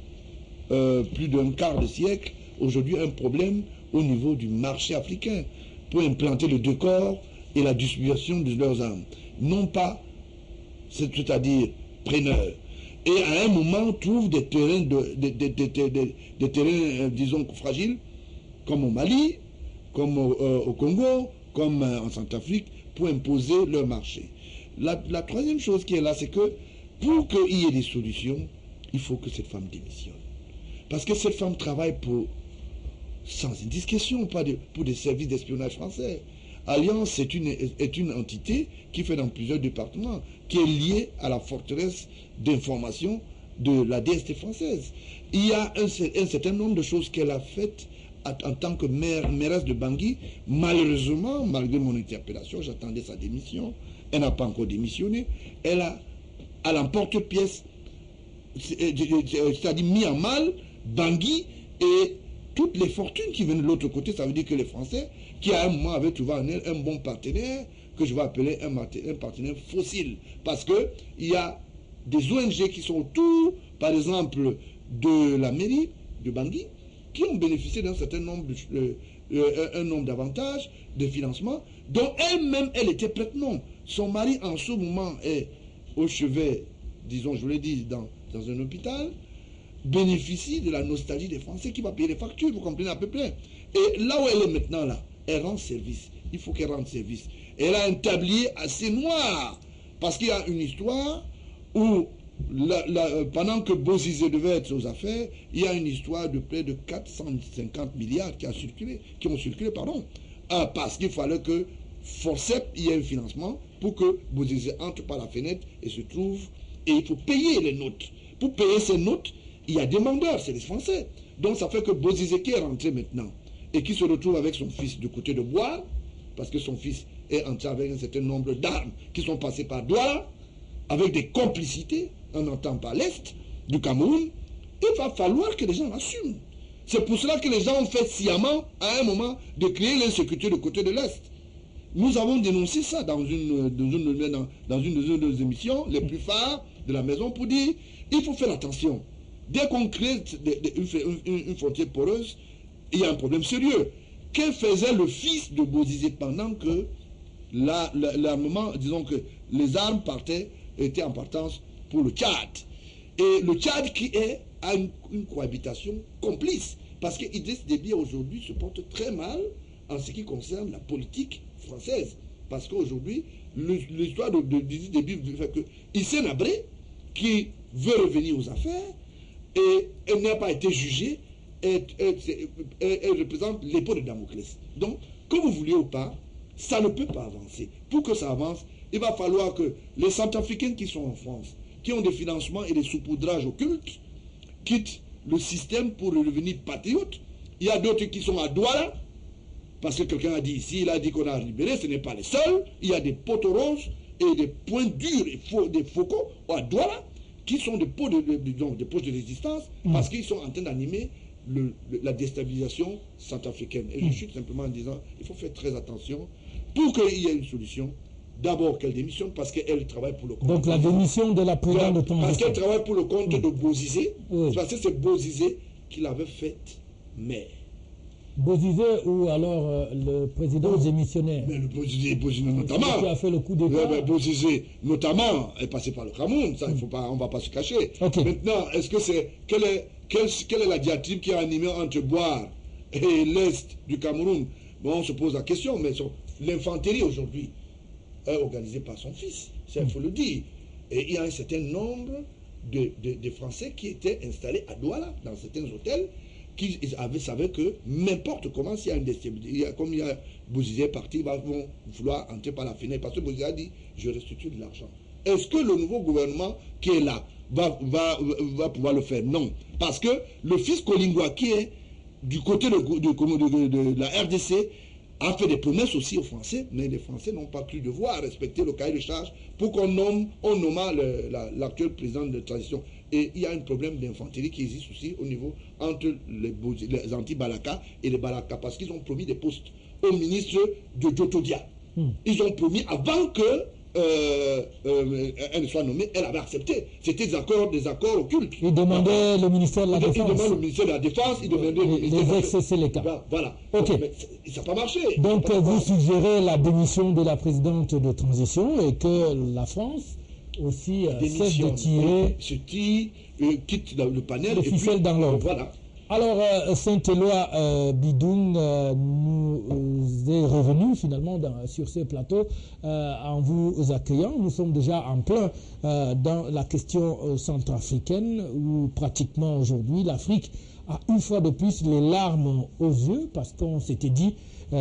plus d'un quart de siècle, aujourd'hui un problème au niveau du marché africain pour implanter le décor et la distribution de leurs armes. Non pas, c'est-à-dire preneurs. Et à un moment, trouvent des terrains, disons, fragiles, comme au Mali, comme au Congo, comme en Centrafrique, pour imposer leur marché. La troisième chose qui est là, c'est que pour qu'il y ait des solutions, il faut que cette femme démissionne. Parce que cette femme travaille sans indiscrétion, pas pour des services d'espionnage français. Alliance est une entité qui fait dans plusieurs départements, qui est liée à la forteresse d'information de la DST française. Il y a un certain nombre de choses qu'elle a faites en tant que mairesse de Bangui. Malheureusement, malgré mon interpellation, j'attendais sa démission. Elle n'a pas encore démissionné. Elle a, à l'emporte-pièce, c'est-à-dire mis en mal Bangui et toutes les fortunes qui viennent de l'autre côté. Ça veut dire que les Français, qui à un moment avaient trouvé en elle un bon partenaire, que je vais appeler un partenaire fossile. Parce qu'il y a des ONG qui sont autour, par exemple, de la mairie de Bangui, qui ont bénéficié d'un certain nombre d'avantages, de financement, dont elle-même, elle était prête. Non. Son mari, en ce moment, est au chevet, disons, je vous l'ai dit, dans un hôpital, bénéficie de la nostalgie des Français qui va payer les factures, vous comprenez à peu près. Et là où elle est maintenant, là, elle rend service. Il faut qu'elle rende service. Elle a un tablier assez noir, parce qu'il y a une histoire où, pendant que Bozizé devait être aux affaires, il y a une histoire de près de 450 milliards qui ont circulé, parce qu'il fallait que forcément il y ait un financement pour que Bozizé entre par la fenêtre et se trouve, et il faut payer les notes. Pour payer ces notes, il y a des demandeurs, c'est les Français. Donc ça fait que Bozizé qui est rentré maintenant, et qui se retrouve avec son fils du côté de Bois, parce que son fils est entré avec un certain nombre d'armes qui sont passées par Douala, avec des complicités, en entend par l'Est du Cameroun, il va falloir que les gens l'assument. C'est pour cela que les gens ont fait sciemment, à un moment, de créer l'insécurité du côté de l'Est. Nous avons dénoncé ça dans une de nos émissions les plus phares de la maison pour dire il faut faire attention. Dès qu'on crée une frontière poreuse, il y a un problème sérieux. Que faisait le fils de Bozizé pendant que l'armement, disons que les armes étaient en partance pour le Tchad. Et le Tchad qui est à une cohabitation complice. Parce que Idriss Déby aujourd'hui se porte très mal en ce qui concerne la politique française. Parce qu'aujourd'hui, l'histoire d'Idriss Déby fait qu'il s'est nabré, qui veut revenir aux affaires, et elle n'a pas été jugée, elle représente l'épée de Damoclès. Donc, que vous vouliez ou pas, ça ne peut pas avancer. Pour que ça avance, il va falloir que les Centrafricains qui sont en France, qui ont des financements et des saupoudrages occultes, quittent le système pour redevenir patriotes. Il y a d'autres qui sont à Douala, parce que quelqu'un a dit ici, il a dit qu'on a libéré, ce n'est pas les seuls. Il y a des poteaux roses et des points durs, et des faucons à Douala, qui sont des poches de résistance, parce qu'ils sont en train d'animer la déstabilisation centrafricaine. Et je suis simplement en disant, il faut faire très attention pour qu'il y ait une solution. D'abord qu'elle démissionne parce qu'elle travaille pour le compte. Donc la démission de la présidente de transition. Parce qu'elle travaille pour le compte de Bozizé. Oui. Parce que c'est Bozizé qui l'avait faite maire. Bozizé ou alors le président démissionnaire. Mais le Bozizé notamment. Qui a fait le coup d'État. Bozizé notamment est passé par le Cameroun. Ça, on ne va pas se cacher. Okay. Maintenant, est-ce que c'est quelle est la diatribe qui a animé entre Boire et l'Est du Cameroun? Bon, on se pose la question, mais l'infanterie aujourd'hui est organisée par son fils, il faut le dire. Et il y a un certain nombre de Français qui étaient installés à Douala, dans certains hôtels, qui savaient que n'importe comment, s'il y a une déstabilisation, comme il y a Bozizé parti, ils vont vouloir entrer par la fenêtre, parce que Bozizé a dit, je restitue de l'argent. Est-ce que le nouveau gouvernement qui est là va pouvoir le faire? Non. Parce que le fils Kolingwa, qui est du côté de la RDC, a fait des promesses aussi aux Français, mais les Français n'ont pas cru devoir respecter le cahier de charge pour qu'on nomma l'actuel président de transition. Et il y a un problème d'infanterie qui existe aussi au niveau entre les anti-Balaka et les Balaka, parce qu'ils ont promis des postes au ministre de Jotodia. Ils ont promis avant que elle soit nommée, elle avait accepté. C'était des accords occultes. Il demandait le ministère de la Défense. Il demandait le ministère de la Défense, il demandait le ministère les ex-c'est les cas. Voilà. Ok. Mais ça n'a pas marché. Donc vous suggérez la démission de la présidente de transition et que la France aussi cesse de tirer. Se tire, quitte le panel. Le ficelle dans l'ordre. Voilà. Alors, Saint-Éloi Bidoun nous est revenu finalement sur ce plateau en vous accueillant. Nous sommes déjà en plein dans la question centrafricaine où pratiquement aujourd'hui l'Afrique a une fois de plus les larmes aux yeux parce qu'on s'était dit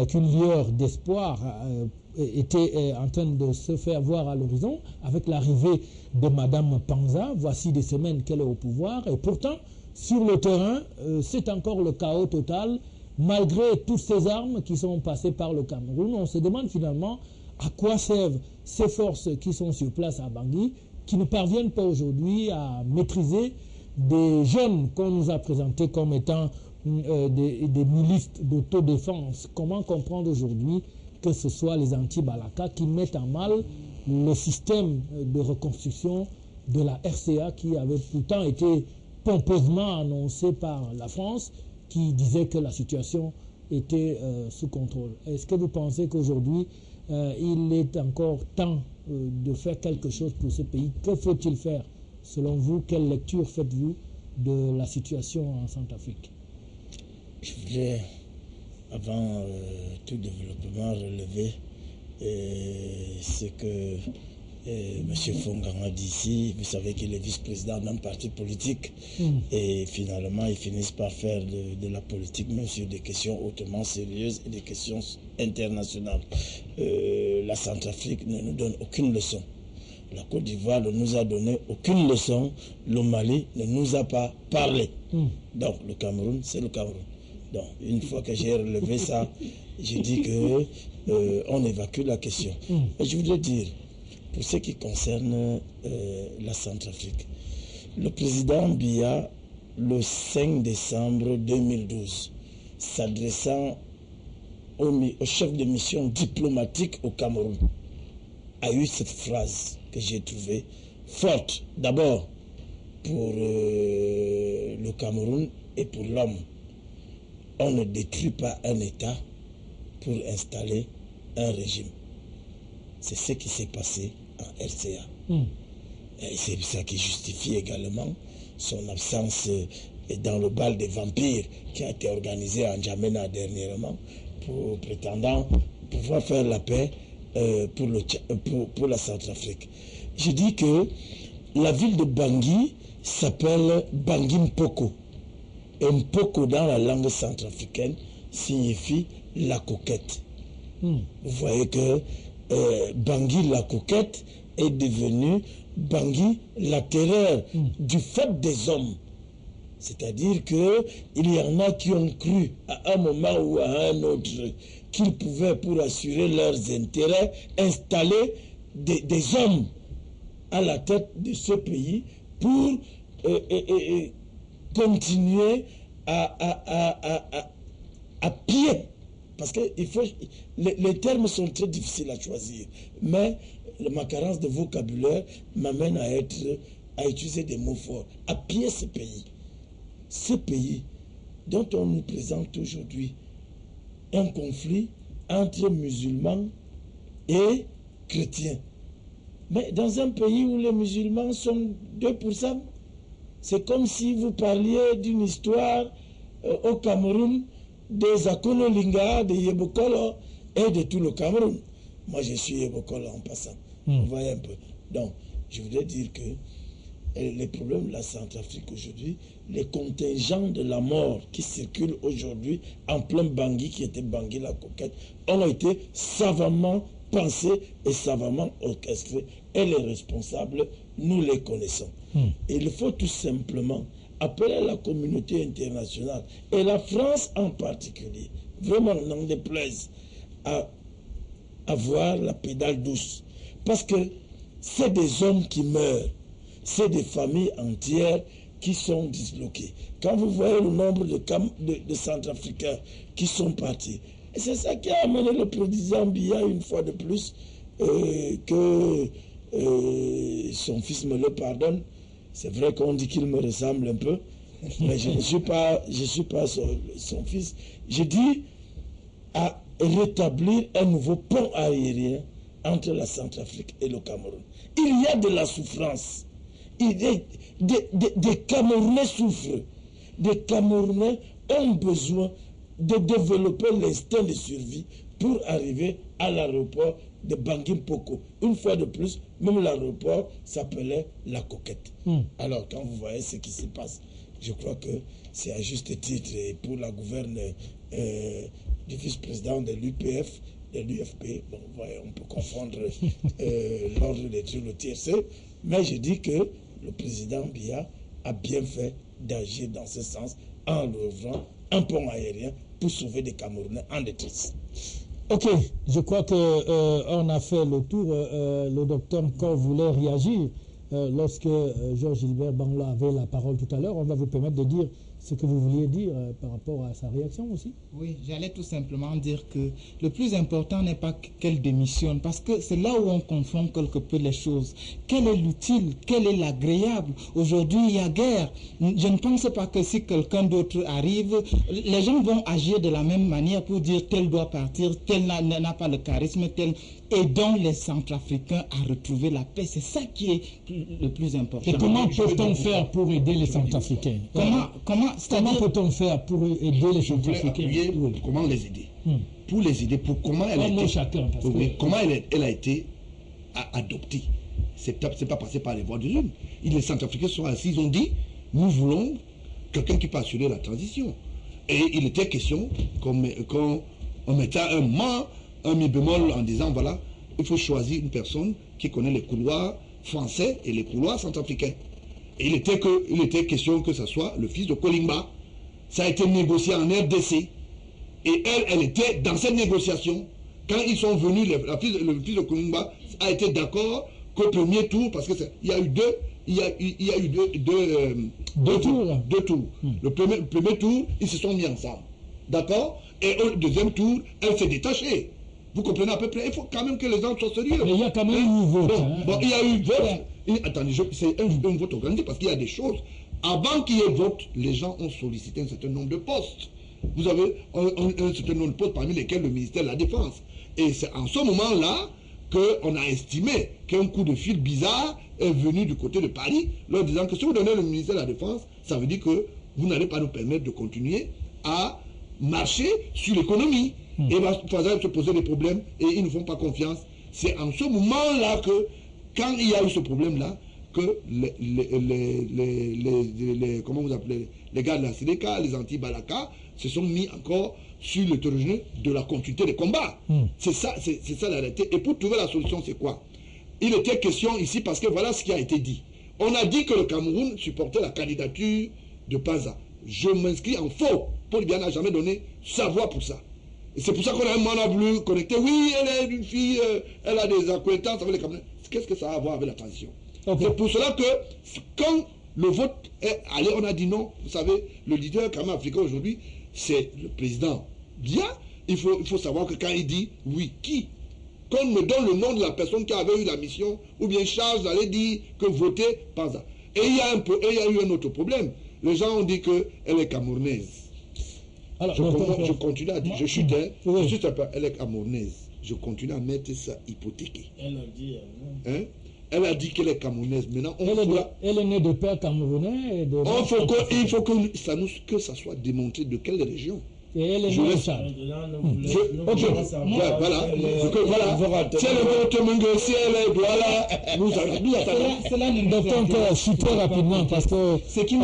qu'une lueur d'espoir était en train de se faire voir à l'horizon avec l'arrivée de Madame Panza. Voici des semaines qu'elle est au pouvoir et pourtant, sur le terrain, c'est encore le chaos total. Malgré toutes ces armes qui sont passées par le Cameroun, on se demande finalement à quoi servent ces forces qui sont sur place à Bangui, qui ne parviennent pas aujourd'hui à maîtriser des jeunes qu'on nous a présentés comme étant des milices d'autodéfense. Comment comprendre aujourd'hui que ce soit les anti-Balaka qui mettent en mal le système de reconstruction de la RCA qui avait pourtant été pompeusement annoncé par la France qui disait que la situation était sous contrôle. Est-ce que vous pensez qu'aujourd'hui, il est encore temps de faire quelque chose pour ce pays? Que faut-il faire selon vous? Quelle lecture faites-vous de la situation en Centrafrique? Je voudrais, avant tout développement, relever ce que M. Fongan a dit ici. Vous savez qu'il est vice-président d'un parti politique et finalement ils finissent par faire de la politique même sur des questions hautement sérieuses et des questions internationales. La Centrafrique ne nous donne aucune leçon. La Côte d'Ivoire ne nous a donné aucune leçon. Le Mali ne nous a pas parlé. Donc le Cameroun, c'est le Cameroun. Donc une fois que j'ai relevé ça, j'ai dit que on évacue la question. Et je voudrais dire, pour ce qui concerne la Centrafrique, le président Biya, le 5 décembre 2012, s'adressant au chef de mission diplomatique au Cameroun, a eu cette phrase que j'ai trouvée forte. D'abord, pour le Cameroun et pour l'homme. On ne détruit pas un État pour installer un régime. C'est ce qui s'est passé en RCA. Et c'est ça qui justifie également son absence dans le bal des vampires qui a été organisé à N'Djamena dernièrement, pour prétendant pouvoir faire la paix pour la Centrafrique. Je dis que la ville de Bangui s'appelle Bangui Mpoko. Et Mpoko dans la langue centrafricaine signifie la coquette. Vous voyez que Bangui la coquette est devenue Bangui la terreur du fait des hommes. C'est-à-dire qu'il y en a qui ont cru à un moment ou à un autre qu'ils pouvaient, pour assurer leurs intérêts, installer des hommes à la tête de ce pays pour continuer à piller. Parce que les termes sont très difficiles à choisir. Mais ma carence de vocabulaire m'amène à utiliser des mots forts. À piller ce pays. Ce pays dont on nous présente aujourd'hui un conflit entre musulmans et chrétiens. Mais dans un pays où les musulmans sont 2%, c'est comme si vous parliez d'une histoire au Cameroun des Akono Linga, des Yebokolo et de tout le Cameroun. Moi, je suis Yebokolo en passant. Vous voyez un peu. Donc, je voudrais dire que les problèmes de la Centrafrique aujourd'hui, les contingents de la mort qui circulent aujourd'hui en plein Bangui, qui était Bangui la coquette, ont été savamment pensés et savamment orchestrés. Et les responsables, nous les connaissons. Et il faut tout simplement appeler la communauté internationale, et la France en particulier, vraiment n'en déplaise, à avoir la pédale douce. Parce que c'est des hommes qui meurent. C'est des familles entières qui sont disloquées. Quand vous voyez le nombre de Centrafricains qui sont partis, et c'est ça qui a amené le président Biya une fois de plus, que son fils me le pardonne. C'est vrai qu'on dit qu'il me ressemble un peu, mais je ne suis pas son fils. Je dis à rétablir un nouveau pont aérien entre la Centrafrique et le Cameroun. Il y a de la souffrance. Des Camerounais souffrent. Des Camerounais ont besoin de développer l'instinct de survie pour arriver à l'aéroport de Bangui Mpoko. Une fois de plus, même l'aéroport s'appelait La Coquette. Alors, quand vous voyez ce qui se passe, je crois que c'est à juste titre, et pour la gouverne du vice-président de l'UPF, de l'UFP, bon, voyez, on peut confondre l'ordre des trucs, le TRC, mais je dis que le président Biya a bien fait d'agir dans ce sens en ouvrant un pont aérien pour sauver des Camerounais en détresse. Ok, je crois qu'on a fait le tour. Le docteur encore voulait réagir lorsque Georges Gilbert Bangla avait la parole tout à l'heure. On va vous permettre de dire ce que vous vouliez dire par rapport à sa réaction aussi. Oui, j'allais tout simplement dire que le plus important n'est pas qu'elle démissionne, parce que c'est là où on confond quelque peu les choses. Quel est l'utile? Quel est l'agréable? Aujourd'hui, il y a guerre. Je ne pense pas que si quelqu'un d'autre arrive, les gens vont agir de la même manière pour dire tel doit partir, tel n'a pas le charisme, tel... Aidons les Centrafricains à retrouver la paix. C'est ça qui est le plus important. Et comment peut-on faire pour aider les Centrafricains? Comment peut-on faire pour aider les Centrafricains? Comment les aider? Pour les aider, comment elle a été, comment elle a été adoptée. C'est pas passé par les voies de l'une. Les Centrafricains sont assis, ils ont dit, nous voulons quelqu'un qui peut assurer la transition. Et il était question qu'on mettait un mi bémol en disant, voilà, il faut choisir une personne qui connaît les couloirs français et les couloirs centrafricains. Et il était question que ce soit le fils de Kolimba. Ça a été négocié en RDC. Et elle était dans cette négociation. Quand ils sont venus, le fils de Kolimba a été d'accord qu'au premier tour, parce qu'il y a eu deux tours. Le premier tour, ils se sont mis ensemble. D'accord? Et au deuxième tour, elle s'est détachée. Vous comprenez à peu près? Il faut quand même que les gens soient sérieux. Mais il y a quand même eu vote. Bon, il y a eu vote. Attendez, c'est un vote organisé parce qu'il y a des choses. Avant qu'il y ait vote, les gens ont sollicité un certain nombre de postes. Vous avez un certain nombre de postes parmi lesquels le ministère de la Défense. Et c'est en ce moment-là qu'on a estimé qu'un coup de fil bizarre est venu du côté de Paris, leur disant que si vous donnez le ministère de la Défense, ça veut dire que vous n'allez pas nous permettre de continuer à marcher sur l'économie. Et il va se poser des problèmes et ils ne font pas confiance. C'est en ce moment-là que, quand il y a eu ce problème-là, que comment vous appelez, les gars de la CDK, les anti-Balaka, se sont mis encore sur le terrain de la continuité des combats. C'est ça la réalité. Et pour trouver la solution, c'est quoi? Il était question ici, parce que voilà ce qui a été dit. On a dit que le Cameroun supportait la candidature de Panza. Je m'inscris en faux. Paul Biya n'a jamais donné sa voix pour ça. Et c'est pour ça qu'on a un moment voulu connecter. Oui, elle est une fille, elle a des acquaintances avec les Camerounais. Qu'est-ce que ça a à voir avec la transition? C'est pour cela que quand le vote est allé, on a dit non. Vous savez, le leader Cameroun africain aujourd'hui, c'est le président Biya. Il faut savoir que quand il dit oui, qui? Qu'on me donne le nom de la personne qui avait eu la mission, ou bien charge d'aller dire que voter Panza. Et il y a eu un autre problème. Les gens ont dit qu'elle est camerounaise. Alors, je continue à dire, je suis elle est camerounaise. Je continue à mettre ça hypothéqué. Elle a dit, hein? Elle a dit qu'elle est camerounaise. Maintenant, elle est née de père camerounais. Il faut que ça soit démontré de quelle région. Et elle est née de Tchad. Voilà. Si elle est de Temengue, si elle est de Douala, docteur, je suis très rapidement parce que ce qui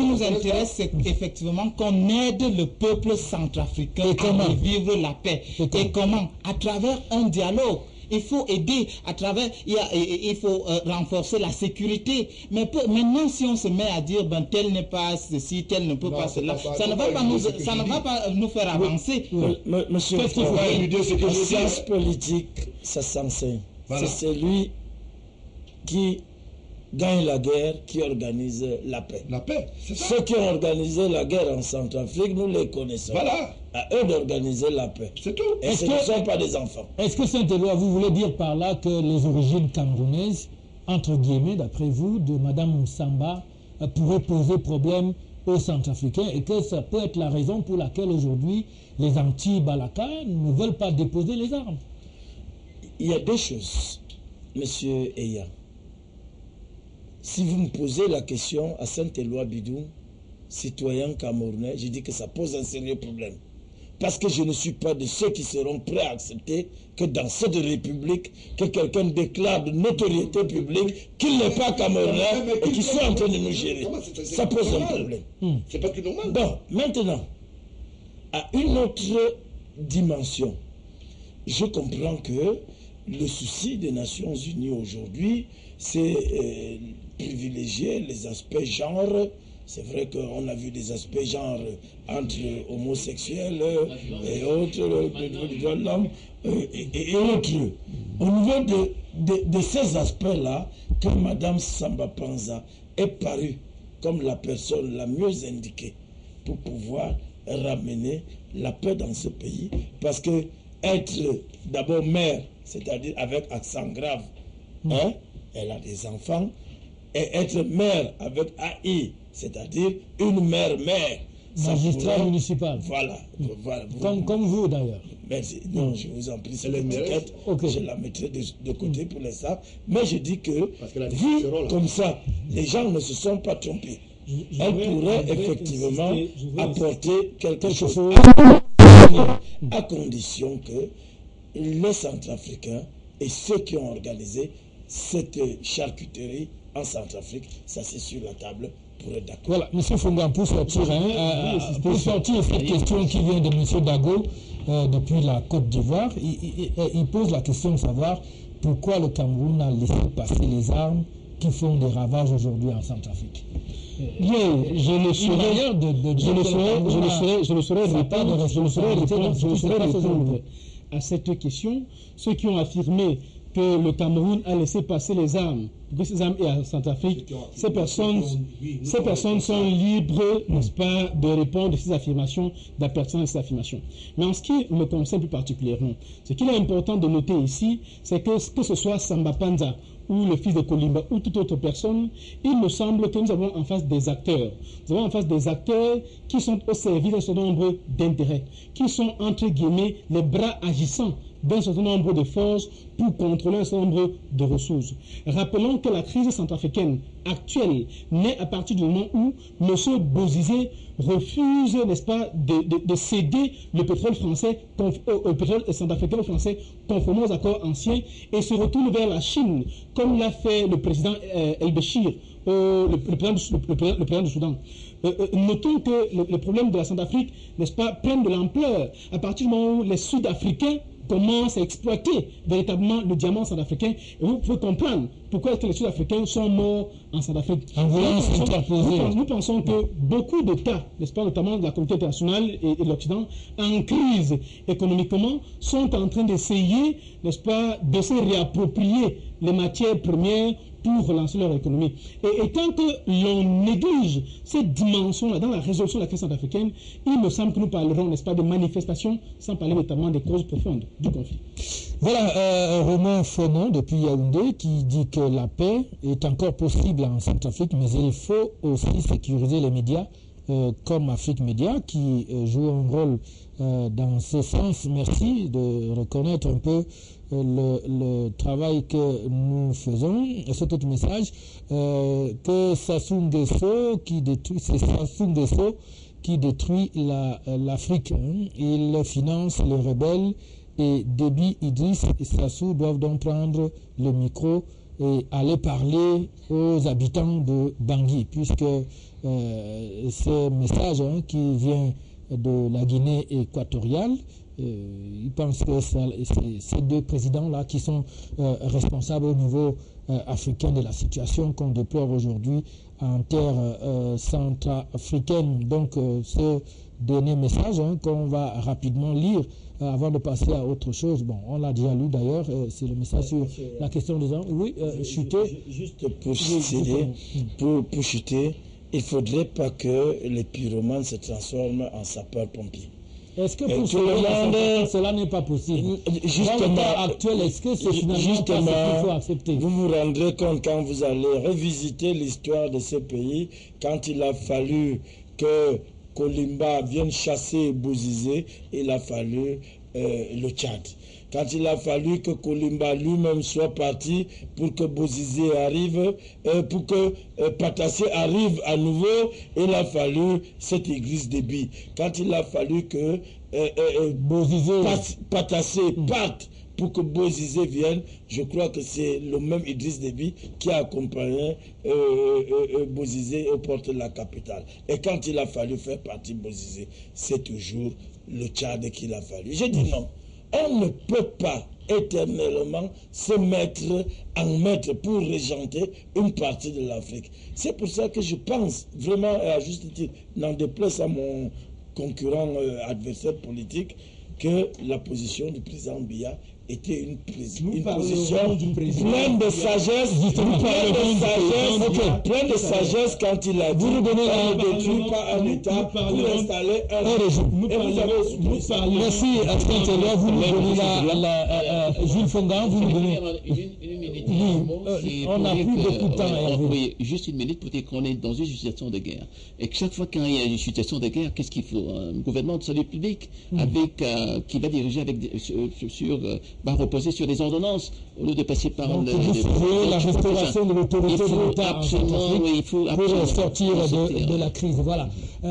nous intéresse, c'est effectivement qu'on aide le peuple centrafricain à vivre la paix. Et comment? À travers un dialogue. Il faut aider à travers, il faut renforcer la sécurité. Mais maintenant, si on se met à dire, ben, tel n'est pas ceci, tel ne peut pas cela, ça ne va pas nous faire avancer. Monsieur, la science politique, ça s'enseigne. Voilà. C'est celui qui gagne la guerre qui organise la paix. La paix, c'est ça. Ceux qui ont organisé la guerre en Centrafrique, nous les connaissons. Voilà. À eux d'organiser la paix. C'est tout. Et ce ne sont pas des enfants. Est-ce que Saint-Éloi, vous voulez dire par là que les origines camerounaises, entre guillemets, d'après vous, de Mme Samba, pourraient poser problème aux Centrafricains et que ça peut être la raison pour laquelle aujourd'hui les anti-Balaka ne veulent pas déposer les armes? Il y a deux choses, Monsieur Eya. Si vous me posez la question à Saint-Éloi Bidou, citoyen camerounais, je dis que ça pose un sérieux problème. Parce que je ne suis pas de ceux qui seront prêts à accepter que dans cette république, que quelqu'un déclare de notoriété publique qu'il n'est pas camerounais et qu'il soit en train de nous gérer. Ça pose un problème. C'est pas plus normal. Bon, maintenant, à une autre dimension, je comprends que le souci des Nations Unies aujourd'hui, c'est privilégier les aspects genre. C'est vrai qu'on a vu des aspects genre entre homosexuels et autres, le droit de l'homme et autres. Au niveau de ces aspects-là, que Mme Samba Panza est parue comme la personne la mieux indiquée pour pouvoir ramener la paix dans ce pays. Parce que être d'abord mère, c'est-à-dire avec accent grave, hein, elle a des enfants, et être mère avec AI, c'est-à-dire une mère-mère. Magistrat municipal. Voilà. Comme vous d'ailleurs. Merci. Non, je vous en prie, c'est l'étiquette. Je la mettrai de côté pour l'instant. Mais je dis que, vu comme ça, les gens ne se sont pas trompés. Elle pourrait effectivement apporter quelque chose. À condition que les Centrafricains et ceux qui ont organisé cette charcuterie en Centrafrique, ça c'est sur la table pour être d'accord. Voilà, M. Fongan, pour sortir cette question qui vient de M. Dago depuis la Côte d'Ivoire, il pose la question de savoir pourquoi le Cameroun a laissé passer les armes qui font des ravages aujourd'hui en Centrafrique. Bien, je le saurais répondre à cette question. Ceux qui ont affirmé que le Cameroun a laissé passer les armes, que ces armes en Centrafrique, ces personnes sont libres, n'est-ce pas, de répondre à ces affirmations, d'appartenir à ces affirmations. Mais en ce qui me concerne plus particulièrement, ce qu'il est important de noter ici, c'est que ce soit Samba Panza ou le fils de Kolimba ou toute autre personne, il me semble que nous avons en face des acteurs. Nous avons en face des acteurs qui sont au service d'un certain nombre d'intérêts, qui sont entre guillemets les bras agissants d'un certain nombre de forces pour contrôler un certain nombre de ressources. Rappelons que la crise centrafricaine actuelle naît à partir du moment où M. Bozizé refuse, n'est-ce pas, de céder le pétrole français, le pétrole centrafricain français conformément aux accords anciens et se retourne vers la Chine, comme l'a fait le président El-Béchir, le président du Soudan. Notons que le problème de la Centrafrique, n'est-ce pas, prenne de l'ampleur à partir du moment où les Sud-Africains commencent à exploiter véritablement le diamant centrafricain. Et vous pouvez comprendre pourquoi est-ce que les Sud-Africains sont morts en Centrafrique. Nous pensons que beaucoup d'États, n'est-ce pas, notamment de la communauté internationale et de l'Occident, en crise économiquement, sont en train d'essayer, n'est-ce pas, de se réapproprier les matières premières pour relancer leur économie. Et tant que l'on néglige cette dimension-là dans la résolution de la crise centrafricaine, il me semble que nous parlerons, n'est-ce pas, de manifestations, sans parler notamment des causes profondes du conflit. Voilà Romain Fonon depuis Yaoundé qui dit que la paix est encore possible en Centrafrique, mais il faut aussi sécuriser les médias comme Afrique Média qui joue un rôle dans ce sens. Merci de reconnaître un peu le travail que nous faisons. Cet autre message, que Sassou Nguesso qui détruit, c'est Sassou Nguesso qui détruit l'Afrique. Il finance les rebelles et Déby Idriss et Sassou doivent donc prendre le micro et aller parler aux habitants de Bangui, puisque ce message qui vient de la Guinée équatoriale, ils pensent que c'est ces deux présidents-là qui sont responsables au niveau africain de la situation qu'on déplore aujourd'hui en terre centrafricaine. Donc ce dernier message qu'on va rapidement lire avant de passer à autre chose. Bon, on l'a déjà lu d'ailleurs, c'est le message sur la question des gens. Oui, chuter. Juste pour chuter, pour chuter, il ne faudrait pas que les pyromanes se transforment en sapeurs-pompiers. Est-ce que pour cela n'est pas possible? Dans l'état actuel, est-ce que c'est finalement pas ce qu'il faut accepter? Vous vous rendrez compte quand vous allez revisiter l'histoire de ce pays, quand il a fallu que Kolimba vienne chasser Bozizé, il a fallu le Tchad. Quand il a fallu que Kolimba lui-même soit parti pour que Bozizé arrive, pour que Patassé arrive à nouveau, il a fallu cette église Déby. Quand il a fallu que Patassé parte pour que Bozizé vienne, je crois que c'est le même Idriss Déby qui a accompagné Bozizé aux portes de la capitale. Et quand il a fallu faire partir Bozizé, c'est toujours le Tchad qu'il a fallu. J'ai dit non. On ne peut pas éternellement se mettre en maître pour régenter une partie de l'Afrique. C'est pour ça que je pense vraiment, et à juste titre, n'en déplaise à mon concurrent adversaire politique, que la position du président Biya était une position pleine de sagesse, pleine de sagesse quand il a dit on ne détruit pas un État pour installer un régime. Merci à ce moment-là, vous nous donnez Jules Fongan, vous nous donnez... On n'a plus beaucoup de temps. Oui, juste une minute pour dire qu'on est dans une situation de guerre. Et que chaque fois qu'il y a une situation de guerre, qu'est-ce qu'il faut? Un gouvernement de salut public avec, qui va diriger avec, va reposer sur des ordonnances au lieu de passer par la restauration de l'autorité de l'État il faut pour sortir de la crise. Voilà.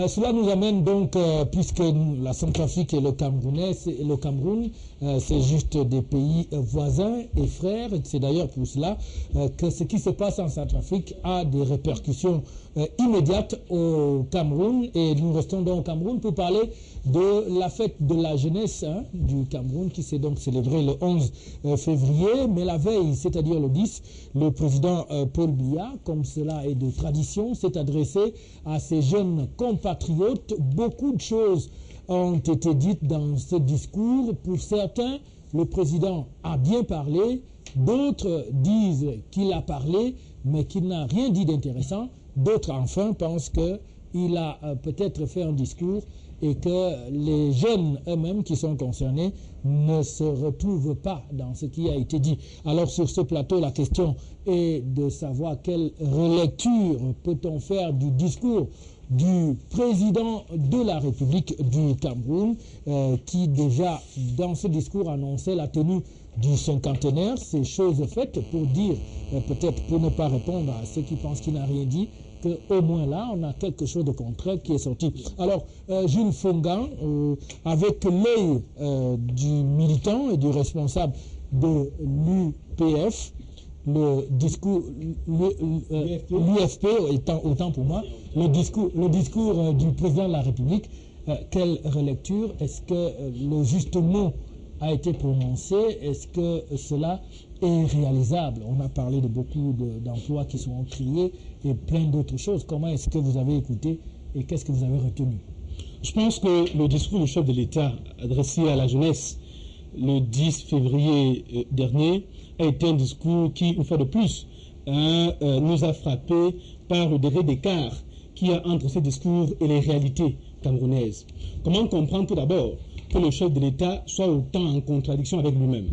Cela nous amène donc, puisque la Centrafrique et le Cameroun, c'est juste des pays voisins et frères. C'est d'ailleurs pour cela que ce qui se passe en Centrafrique a des répercussions immédiates au Cameroun. Et nous restons donc au Cameroun pour parler de la fête de la jeunesse du Cameroun qui s'est donc célébrée le 11 février. Mais la veille, c'est-à-dire le 10, le président Paul Biya, comme cela est de tradition, s'est adressé à ses jeunes compatriotes. Beaucoup de choses ont été dites dans ce discours. Pour certains, le président a bien parlé. D'autres disent qu'il a parlé, mais qu'il n'a rien dit d'intéressant. D'autres, enfin, pensent qu'il a peut-être fait un discours et que les jeunes eux-mêmes qui sont concernés ne se retrouvent pas dans ce qui a été dit. Alors sur ce plateau, la question est de savoir quelle relecture peut-on faire du discours du président de la République du Cameroun, qui déjà, dans ce discours, annonçait la tenue du cinquantenaire. C'est chose faite pour dire, peut-être pour ne pas répondre à ceux qui pensent qu'il n'a rien dit, qu'au moins là, on a quelque chose de concret qui est sorti. Alors, Jules Fongan, avec l'œil du militant et du responsable de l'UPF, le discours, l'UFP, autant pour moi, le discours du président de la République, quelle relecture? Est-ce que le juste mot a été prononcé? Est-ce que cela est réalisable? On a parlé de beaucoup d'emplois qui sont créés et plein d'autres choses. Comment est-ce que vous avez écouté et qu'est-ce que vous avez retenu? Je pense que le discours du chef de l'État adressé à la jeunesse le 10 février dernier a été un discours qui, une fois de plus, nous a frappé par le degré d'écart qu'il y a entre ces discours et les réalités camerounaises. Comment comprendre tout d'abord que le chef de l'État soit autant en contradiction avec lui-même?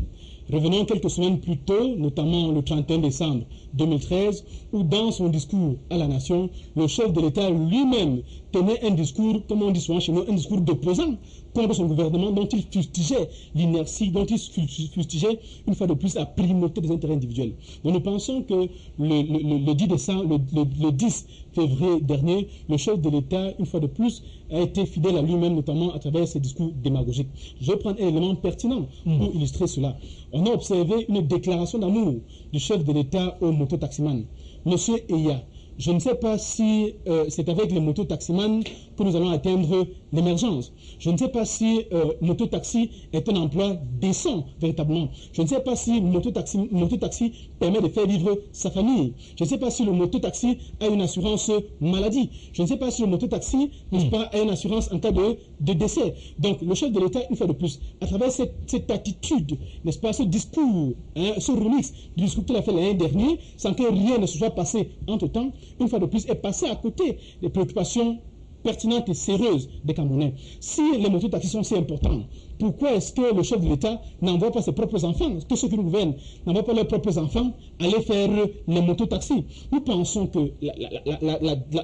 Revenons quelques semaines plus tôt, notamment le 31 décembre 2013, où dans son discours à la nation, le chef de l'État lui-même tenait un discours, comme on dit souvent chez nous, un discours d'opposant contre son gouvernement, dont il fustigeait l'inertie, dont il fustigeait une fois de plus la primauté des intérêts individuels. Donc nous pensons que le 10 février dernier, le chef de l'État, une fois de plus, a été fidèle à lui-même, notamment à travers ses discours démagogiques. Je vais prendre un élément pertinent pour illustrer cela. On a observé une déclaration d'amour du chef de l'État au mototaximan, Monsieur Eya. Je ne sais pas si c'est avec les mototaximans que nous allons atteindre l'émergence. Je ne sais pas si mototaxi est un emploi décent, véritablement. Je ne sais pas si mototaxi permet de faire vivre sa famille. Je ne sais pas si le mototaxi a une assurance maladie. Je ne sais pas si le mototaxi, n'est-ce pas, a une assurance en cas de décès. Donc, le chef de l'État, une fois de plus, à travers cette attitude, n'est-ce pas, ce discours, ce remix du discours qu'il a fait l'année dernière, sans que rien ne se soit passé entre-temps, une fois de plus, est passé à côté des préoccupations pertinentes et sérieuses des Camerounais. Si les mototaxis sont si importants, pourquoi est-ce que le chef de l'État n'envoie pas ses propres enfants, que ceux qui nous gouvernent n'envoient pas leurs propres enfants aller faire les mototaxis? Nous pensons que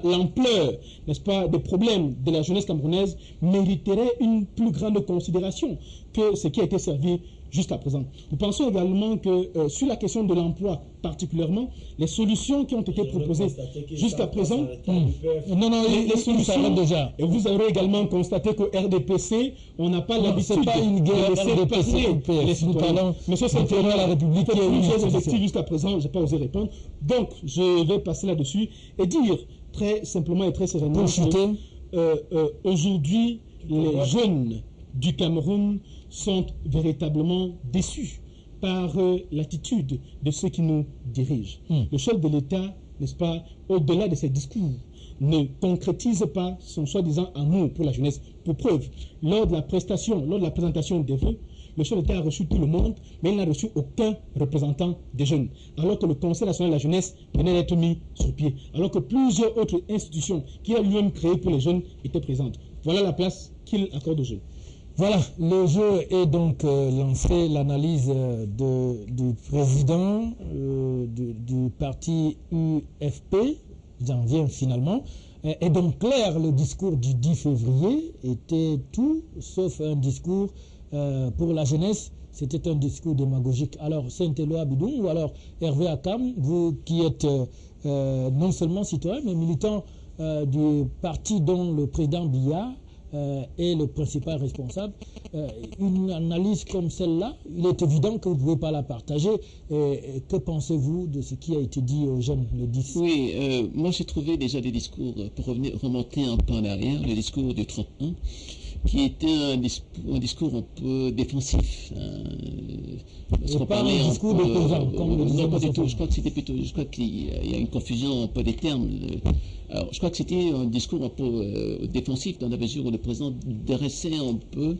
l'ampleur, n'est-ce pas, des problèmes de la jeunesse camerounaise mériterait une plus grande considération que ce qui a été servi jusqu'à présent. Nous pensons également que sur la question de l'emploi particulièrement, les solutions qui ont été proposées jusqu'à présent, les solutions déjà. Et vous aurez également constaté qu'au RDPC, on n'a pas l'habitude de laisser parler les citoyens. Monsieur le Président de la République, qui a eu objectif jusqu'à présent, je n'ai pas osé répondre. Donc, je vais passer là-dessus et dire très simplement et très sereinement aujourd'hui, les jeunes du Cameroun sont véritablement déçus par l'attitude de ceux qui nous dirigent. Le chef de l'État, n'est-ce pas, au-delà de ses discours, ne concrétise pas son soi-disant amour pour la jeunesse. Pour preuve, lors de la présentation des vœux, le chef de l'État a reçu tout le monde, mais il n'a reçu aucun représentant des jeunes, alors que le Conseil national de la jeunesse venait d'être mis sur pied, alors que plusieurs autres institutions qu'il a lui-même créées pour les jeunes étaient présentes. Voilà la place qu'il accorde aux jeunes. Voilà, le jeu est donc lancé, l'analyse du président du parti UFP, j'en viens finalement, est donc clair. Le discours du 10 février était tout sauf un discours pour la jeunesse, c'était un discours démagogique. Alors, Saint-Éloi Abidou ou alors Hervé Akam, vous qui êtes non seulement citoyen, mais militant du parti dont le président Biya est le principal responsable, une analyse comme celle-là, il est évident que vous ne pouvez pas la partager. Que pensez-vous de ce qui a été dit aux jeunes le 10? Oui, moi j'ai trouvé déjà des discours, pour remonter un peu en arrière, le discours du 31, qui était un discours un peu défensif. Pas un discours d'opposant, comme le disait. Non, pas du tout. Je crois que c'était plutôt. Je crois qu'il y a une confusion un peu des termes. Alors, je crois que c'était un discours un peu défensif, dans la mesure où le président dressait un peu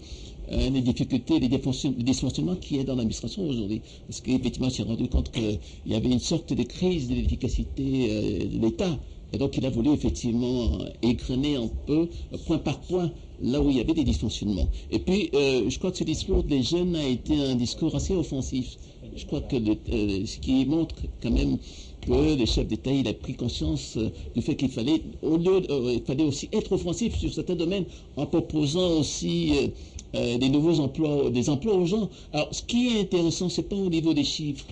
les difficultés, les dysfonctionnements qu'il y a dans l'administration aujourd'hui. Parce qu'effectivement, il s'est rendu compte qu'il y avait une sorte de crise de l'efficacité de l'État. Et donc, il a voulu effectivement égrener un peu, point par point, là où il y avait des dysfonctionnements. Et puis, je crois que ce discours des jeunes a été un discours assez offensif. Je crois que ce qui montre quand même que le chef d'État il a pris conscience du fait qu'il fallait, il fallait aussi être offensif sur certains domaines en proposant aussi des nouveaux emplois, des emplois aux gens. Alors, ce qui est intéressant, c'est pas au niveau des chiffres,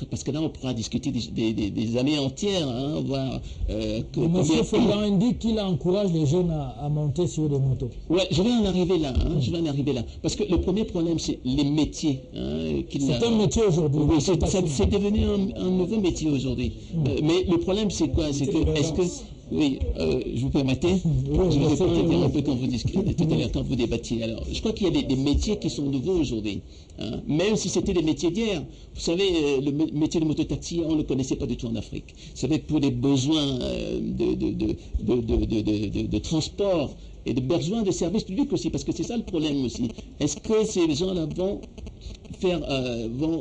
parce que là, on pourra discuter des années entières, hein, voir... Monsieur Fongan indique qu'il encourage les jeunes à monter sur des motos. Ouais, je vais en arriver là, hein, je vais en arriver là. Parce que le premier problème, c'est les métiers. Hein, c'est un métier aujourd'hui. Oui, c'est devenu un nouveau métier aujourd'hui. Mais le problème, c'est quoi? C'est que, est-ce que... Oui, je vous permettez, je ne vais pas interrompre quand vous discutez, tout à l'heure, quand vous débattiez. Alors, je crois qu'il y a des métiers qui sont nouveaux aujourd'hui, hein, même si c'était des métiers d'hier. Vous savez, le métier de mototaxi, on ne le connaissait pas du tout en Afrique. Vous savez, pour les besoins de transport et de besoins de services publics aussi, parce que c'est ça le problème aussi. Est-ce que ces gens-là vont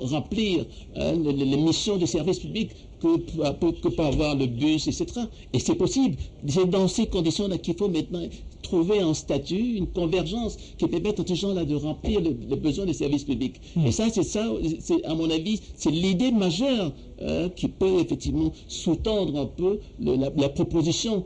remplir les missions de service public que peut avoir le bus, etc. Et c'est possible. C'est dans ces conditions-là qu'il faut maintenant trouver un statut, une convergence qui permette à ces gens-là de remplir les besoins des services publics. Et ça, à mon avis, c'est l'idée majeure qui peut effectivement sous-tendre un peu la proposition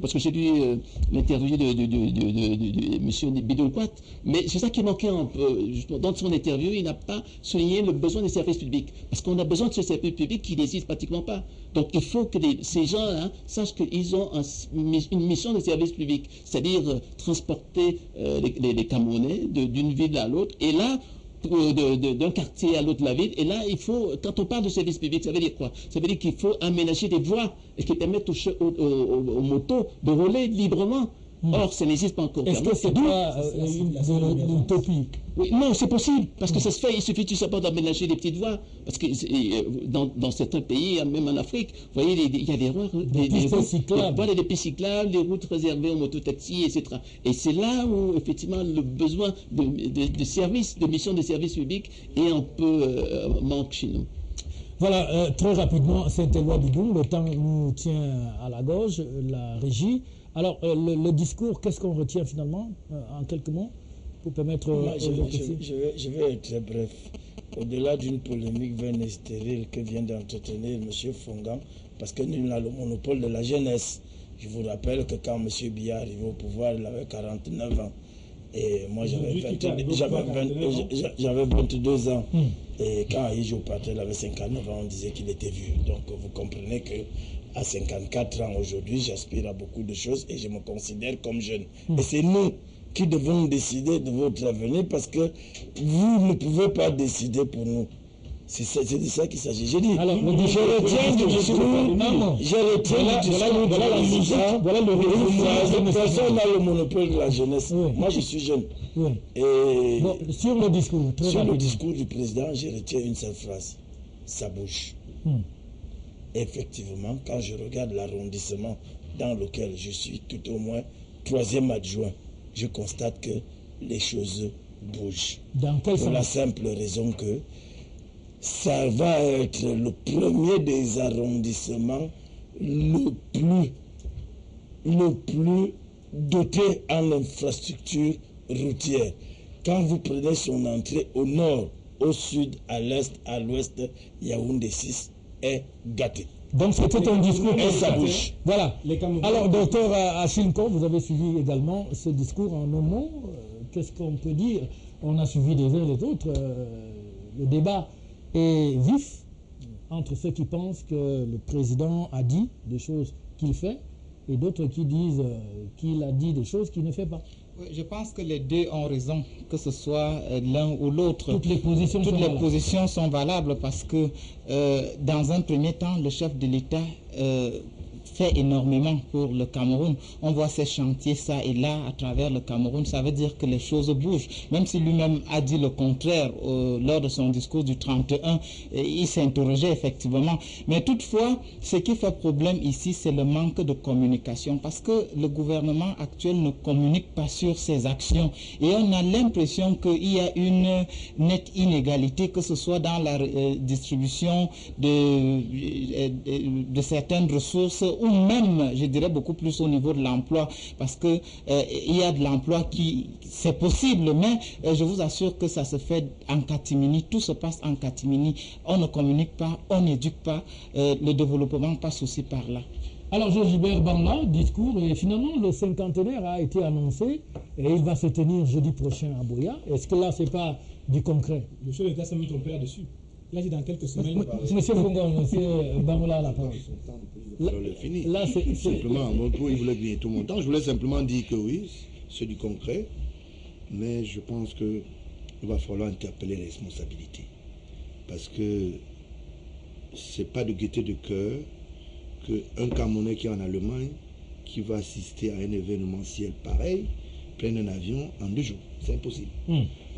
parce que j'ai lu l'interview de M. Bidoukwat, mais c'est ça qui manquait un peu. Dans son interview, il n'a pas souligné le besoin des services publics, parce qu'on a besoin de ce service public qui n'existe pratiquement pas. Donc il faut que ces gens-là sachent qu'ils ont une mission de service public, c'est-à-dire transporter les Camerounais d'une ville à l'autre, et là, d'un quartier à l'autre de la ville. Et là, il faut, quand on parle de service public, ça veut dire quoi? Ça veut dire qu'il faut aménager des voies et qui permettent aux motos de rouler librement. Or, ça n'existe pas encore. Est-ce que c'est pas une utopie? Oui, non, c'est possible, parce que ça se fait. Il suffit tout simplement d'aménager des petites voies. Parce que dans certains pays, même en Afrique, vous voyez, il y a des pistes cyclables, des routes réservées aux mototaxis, etc. Et c'est là où, effectivement, le besoin de services, de missions de services publics est un peu manque chez nous. Voilà, très rapidement, Saint-Éloi Bidou, le temps nous tient à la gorge, la régie. Alors, le discours, qu'est-ce qu'on retient finalement, en quelques mots, pour permettre... Je vais être très bref. Au-delà d'une polémique vaine et stérile que vient d'entretenir M. Fongan, parce que nous avons le monopole de la jeunesse. Je vous rappelle que quand M. Biya arrivé au pouvoir, il avait 49 ans. Et moi, j'avais 22 ans. Et quand Aïjo partait, il avait 59 ans, on disait qu'il était vieux. Donc, vous comprenez que à 54 ans aujourd'hui, j'aspire à beaucoup de choses et je me considère comme jeune. Et c'est nous qui devons décider de votre avenir, parce que vous ne pouvez pas décider pour nous. C'est de ça qu'il s'agit. J'ai dit, alors, je retiens du discours, personne n'a le monopole de la jeunesse. Oui. Moi, je suis jeune. Oui. Et bon, sur le discours, le discours du président, je retiens une seule phrase: ça bouge. Effectivement, quand je regarde l'arrondissement dans lequel je suis, tout au moins 3e adjoint, je constate que les choses bougent. Dans quel sens? Pour la simple raison que ça va être le premier des arrondissements le plus doté en infrastructure routière. Quand vous prenez son entrée au nord, au sud, à l'est, à l'ouest, Yaoundé 6 est gâté. Donc c'était un discours et ça bouge. Voilà. Alors, docteur Achille-Nko, vous avez suivi également ce discours en un mot. Qu'est-ce qu'on peut dire? On a suivi les uns les autres. Le débat est vif entre ceux qui pensent que le président a dit des choses qu'il fait et d'autres qui disent qu'il a dit des choses qu'il ne fait pas. Je pense que les deux ont raison, que ce soit l'un ou l'autre. Toutes les positions sont valables parce que dans un premier temps, le chef de l'État fait énormément pour le Cameroun. On voit ces chantiers ça et là à travers le Cameroun. Ça veut dire que les choses bougent. Même si lui-même a dit le contraire lors de son discours du 31, il s'interrogeait effectivement. Mais toutefois, ce qui fait problème ici, c'est le manque de communication, parce que le gouvernement actuel ne communique pas sur ses actions. Et on a l'impression qu'il y a une nette inégalité, que ce soit dans la distribution de certaines ressources ou même, je dirais, beaucoup plus au niveau de l'emploi, parce que il y a de l'emploi qui, c'est possible, mais je vous assure que ça se fait en catimini, tout se passe en catimini. On ne communique pas, on n'éduque pas, le développement passe aussi par là. Alors, Georges-Hubert Bangla, discours, et finalement, le cinquantenaire a été annoncé et il va se tenir jeudi prochain à Buea. Est-ce que là, ce n'est pas du concret? Le chef d'État s'est même trompé là-dessus. Il a dit dans quelques semaines. Monsieur Fongon, monsieur Bangla a la parole. Là, c'est simplement, il voulait gagner tout mon temps. Je voulais simplement dire que oui, c'est du concret, mais je pense qu'il va falloir interpeller les responsabilités. Parce que ce n'est pas de gaieté de cœur qu'un Camerounais qui est en Allemagne, qui va assister à un événementiel pareil, prenne un avion en 2 jours. C'est impossible.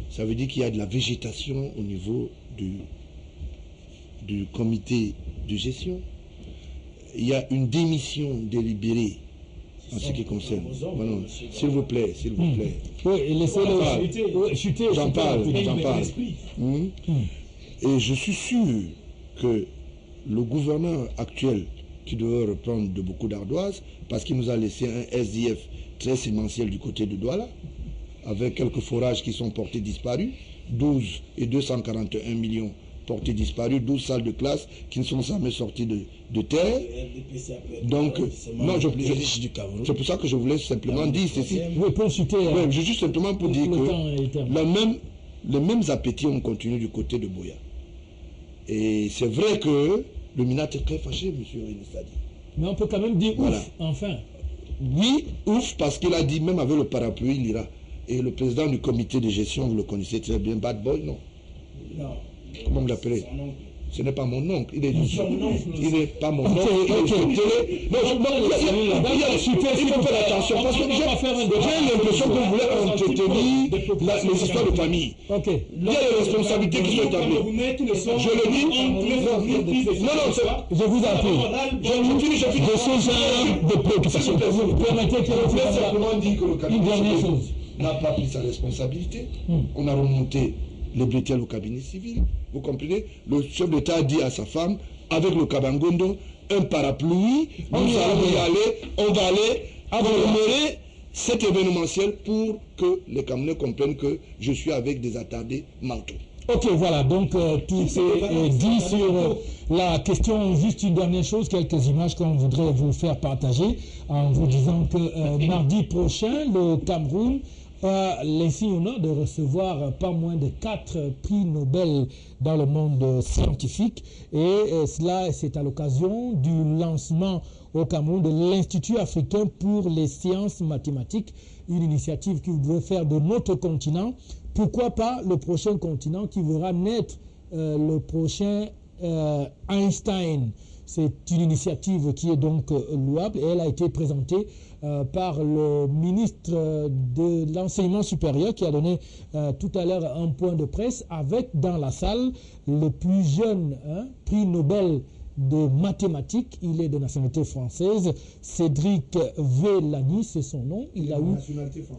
Ça veut dire qu'il y a de la végétation au niveau du comité de gestion. Il y a une démission délibérée en ce qui concerne. Voilà. S'il vous plaît, s'il vous plaît. Oui, laissez-le chuter. J'en parle. Et je suis sûr que le gouverneur actuel, qui doit reprendre de beaucoup d'ardoise, parce qu'il nous a laissé un SDF très sémentiel du côté de Douala, avec quelques forages qui sont portés disparus, 12 et 241 millions portés disparus, 12 salles de classe qui ne sont jamais sorties de terre. Donc, non, c'est pour ça que je voulais simplement dire ceci. Oui, pour chuter. Oui, juste simplement pour dire que les mêmes appétits ont continué du côté de Buea. Et c'est vrai que le MINAT est très fâché, M. Rinissadi. Mais on peut quand même dire voilà. Ouf, enfin. Oui, ouf, parce qu'il a dit, même avec le parapluie, il ira. Et le président du comité de gestion, vous le connaissez très bien, Bad Boy, non? Non. Comment vous l'appelez? Ce n'est pas mon oncle. Il n'est pas mon oncle. Il faut faire attention. Parce que j'ai l'impression que vous voulez entretenir les histoires de famille. Il y a des responsabilités qui sont établies. Je le dis. Non, je vous en prie. De ce genre de préoccupation. Vous permettez que je vous simplement dire que le cabinet n'a pas pris sa responsabilité. On a remonté les bretelles au cabinet civil. Vous comprenez? Le chef d'État a dit à sa femme, avec le Kabangondo, un parapluie, nous allons y aller, on va aller commémorer cet événementiel pour que les Camerounais comprennent que je suis avec des attardés mentaux. Ok, voilà, donc tout est dit sur la question. Juste une dernière chose, quelques images qu'on voudrait vous faire partager en vous disant que mardi prochain, le Cameroun a l'insigne honneur de recevoir pas moins de 4 prix Nobel dans le monde scientifique. Et cela, c'est à l'occasion du lancement au Cameroun de l'Institut africain pour les sciences mathématiques, une initiative qui voudrait faire de notre continent, pourquoi pas le prochain continent qui verra naître le prochain Einstein. C'est une initiative qui est donc louable et elle a été présentée par le ministre de l'Enseignement supérieur qui a donné tout à l'heure un point de presse avec dans la salle le plus jeune prix Nobel de mathématiques. Il est de nationalité française. Cédric Vellani, c'est son nom. Il a eu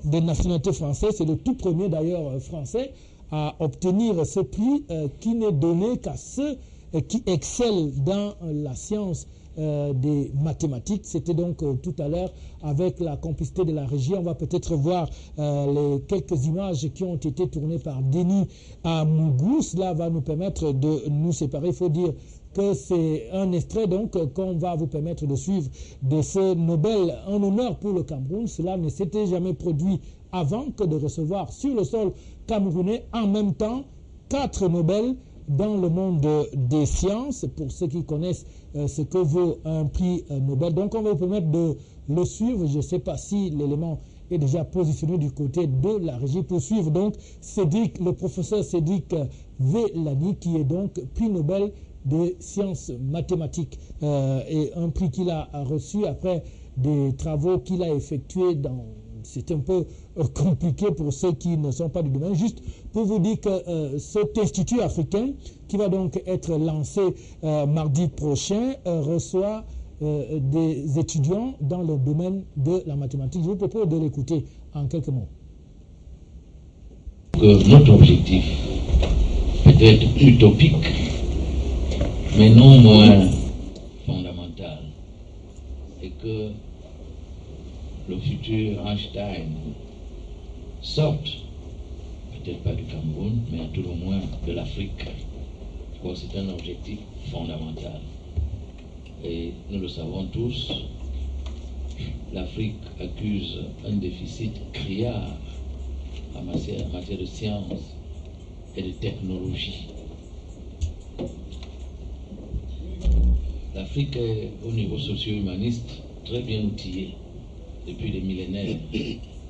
de nationalité française. C'est le tout premier d'ailleurs français à obtenir ce prix qui n'est donné qu'à ceux qui excellent dans la science des mathématiques. C'était donc tout à l'heure avec la complicité de la régie. On va peut-être voir les quelques images qui ont été tournées par Denis Amougou. Cela va nous permettre de nous séparer. Il faut dire que c'est un extrait donc qu'on va vous permettre de suivre de ce Nobel en honneur pour le Cameroun. Cela ne s'était jamais produit avant que de recevoir sur le sol camerounais en même temps 4 Nobel dans le monde des sciences, pour ceux qui connaissent ce que vaut un prix Nobel. Donc on va vous permettre de le suivre. Je ne sais pas si l'élément est déjà positionné du côté de la régie pour suivre donc le professeur Cédric Vellani, qui est donc prix Nobel de sciences mathématiques, et un prix qu'il a reçu après des travaux qu'il a effectués dans... C'est un peu compliqué pour ceux qui ne sont pas du domaine. Juste pour vous dire que cet institut africain, qui va donc être lancé mardi prochain, reçoit des étudiants dans le domaine de la mathématique. Je vous propose de l'écouter en quelques mots. Notre objectif peut être utopique, mais non moins fondamental. futur Einstein sorte, peut-être pas du Cameroun, mais à tout le moins de l'Afrique. Je crois que c'est un objectif fondamental. Et nous le savons tous, l'Afrique accuse un déficit criard en matière de sciences et de technologie. L'Afrique est, au niveau socio-humaniste, très bien outillée depuis des millénaires.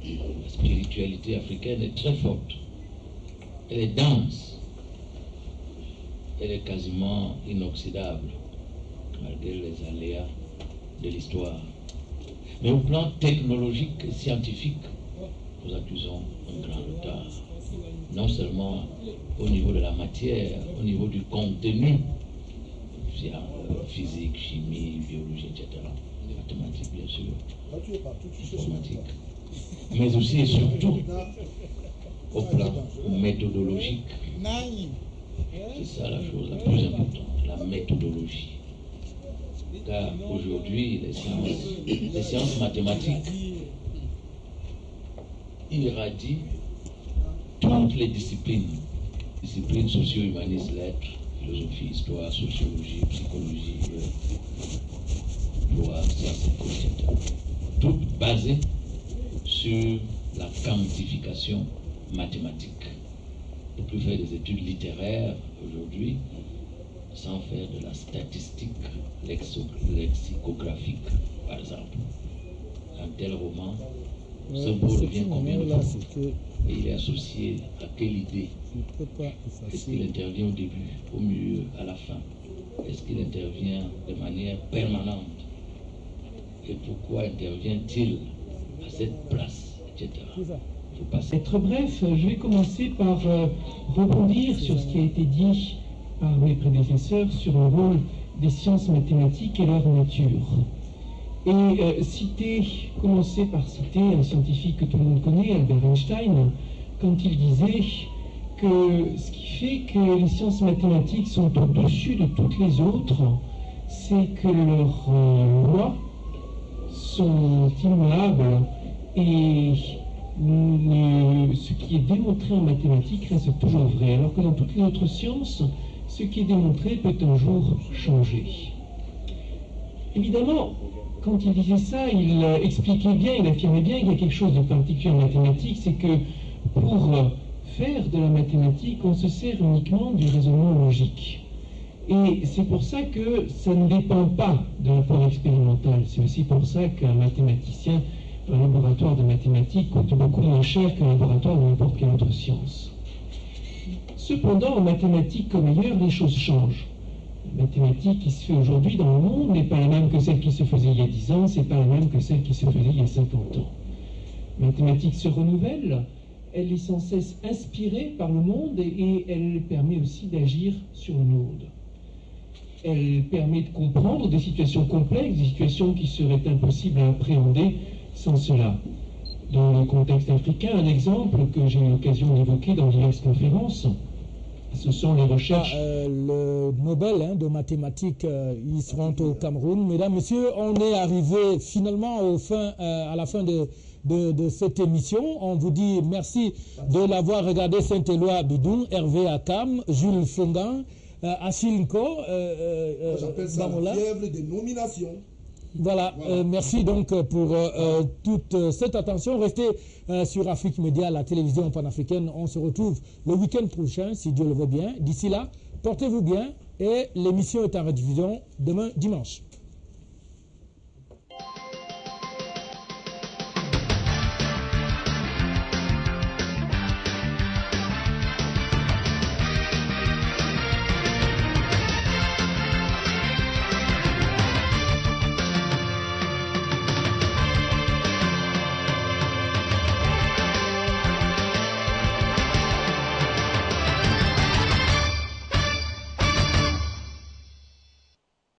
La spiritualité africaine est très forte. Elle est dense. Elle est quasiment inoxydable, malgré les aléas de l'histoire. Mais au plan technologique et scientifique, nous accusons un grand retard. Non seulement au niveau de la matière, au niveau du contenu, physique, chimie, biologie, etc. Mathématiques, bien sûr, informatique, mais aussi et surtout au plan méthodologique. C'est ça la chose la plus importante, la méthodologie. Car aujourd'hui, les sciences mathématiques irradient toutes les disciplines socio-humanistes, lettres, philosophie, histoire, sociologie, psychologie, droit, sciences, etc. Toutes basées sur la quantification mathématique. On peut plus faire des études littéraires aujourd'hui sans faire de la statistique lexicographique, par exemple. Un tel roman, ce mot devient combien de fois? Et il est associé à quelle idée? Est-ce qu'il intervient au début, au milieu, à la fin? Est-ce qu'il intervient de manière permanente? Et pourquoi intervient-il à cette place, etc. Être bref, je vais commencer par rebondir sur ce qui a été dit par mes prédécesseurs sur le rôle des sciences mathématiques et leur nature. Et commencer par citer un scientifique que tout le monde connaît, Albert Einstein, quand il disait que ce qui fait que les sciences mathématiques sont au-dessus de toutes les autres, c'est que leurs lois sont immuables et ce qui est démontré en mathématiques reste toujours vrai, alors que dans toutes les autres sciences, ce qui est démontré peut un jour changer. Évidemment, quand il disait ça, il expliquait bien, il affirmait bien qu'il y a quelque chose de particulier en mathématiques, c'est que pour faire de la mathématique, on se sert uniquement du raisonnement logique. Et c'est pour ça que ça ne dépend pas de l'apport expérimental. C'est aussi pour ça qu'un mathématicien, un laboratoire de mathématiques coûte beaucoup moins cher qu'un laboratoire de n'importe quelle autre science. Cependant, en mathématiques comme ailleurs, les choses changent. La mathématique qui se fait aujourd'hui dans le monde n'est pas la même que celle qui se faisait il y a 10 ans, c'est pas la même que celle qui se faisait il y a 50 ans. La mathématique se renouvelle, elle est sans cesse inspirée par le monde et elle permet aussi d'agir sur le monde. Elle permet de comprendre des situations complexes, des situations qui seraient impossibles à appréhender sans cela. Dans le contexte africain, un exemple que j'ai eu l'occasion d'évoquer dans diverses conférences, ce sont les recherches... le Nobel de mathématiques, ils seront au Cameroun. Mesdames, Messieurs, on est arrivé finalement à la fin de cette émission. On vous dit merci de l'avoir regardé. Saint-Éloi Bidou, Hervé Akam, Jules Fongan, Asilinko, j'appelle ça la fièvre des nominations. Voilà. Merci donc pour toute cette attention. Restez sur Afrique Média, la télévision panafricaine. On se retrouve le week-end prochain, si Dieu le veut bien. D'ici là, portez-vous bien et l'émission est en rediffusion demain dimanche.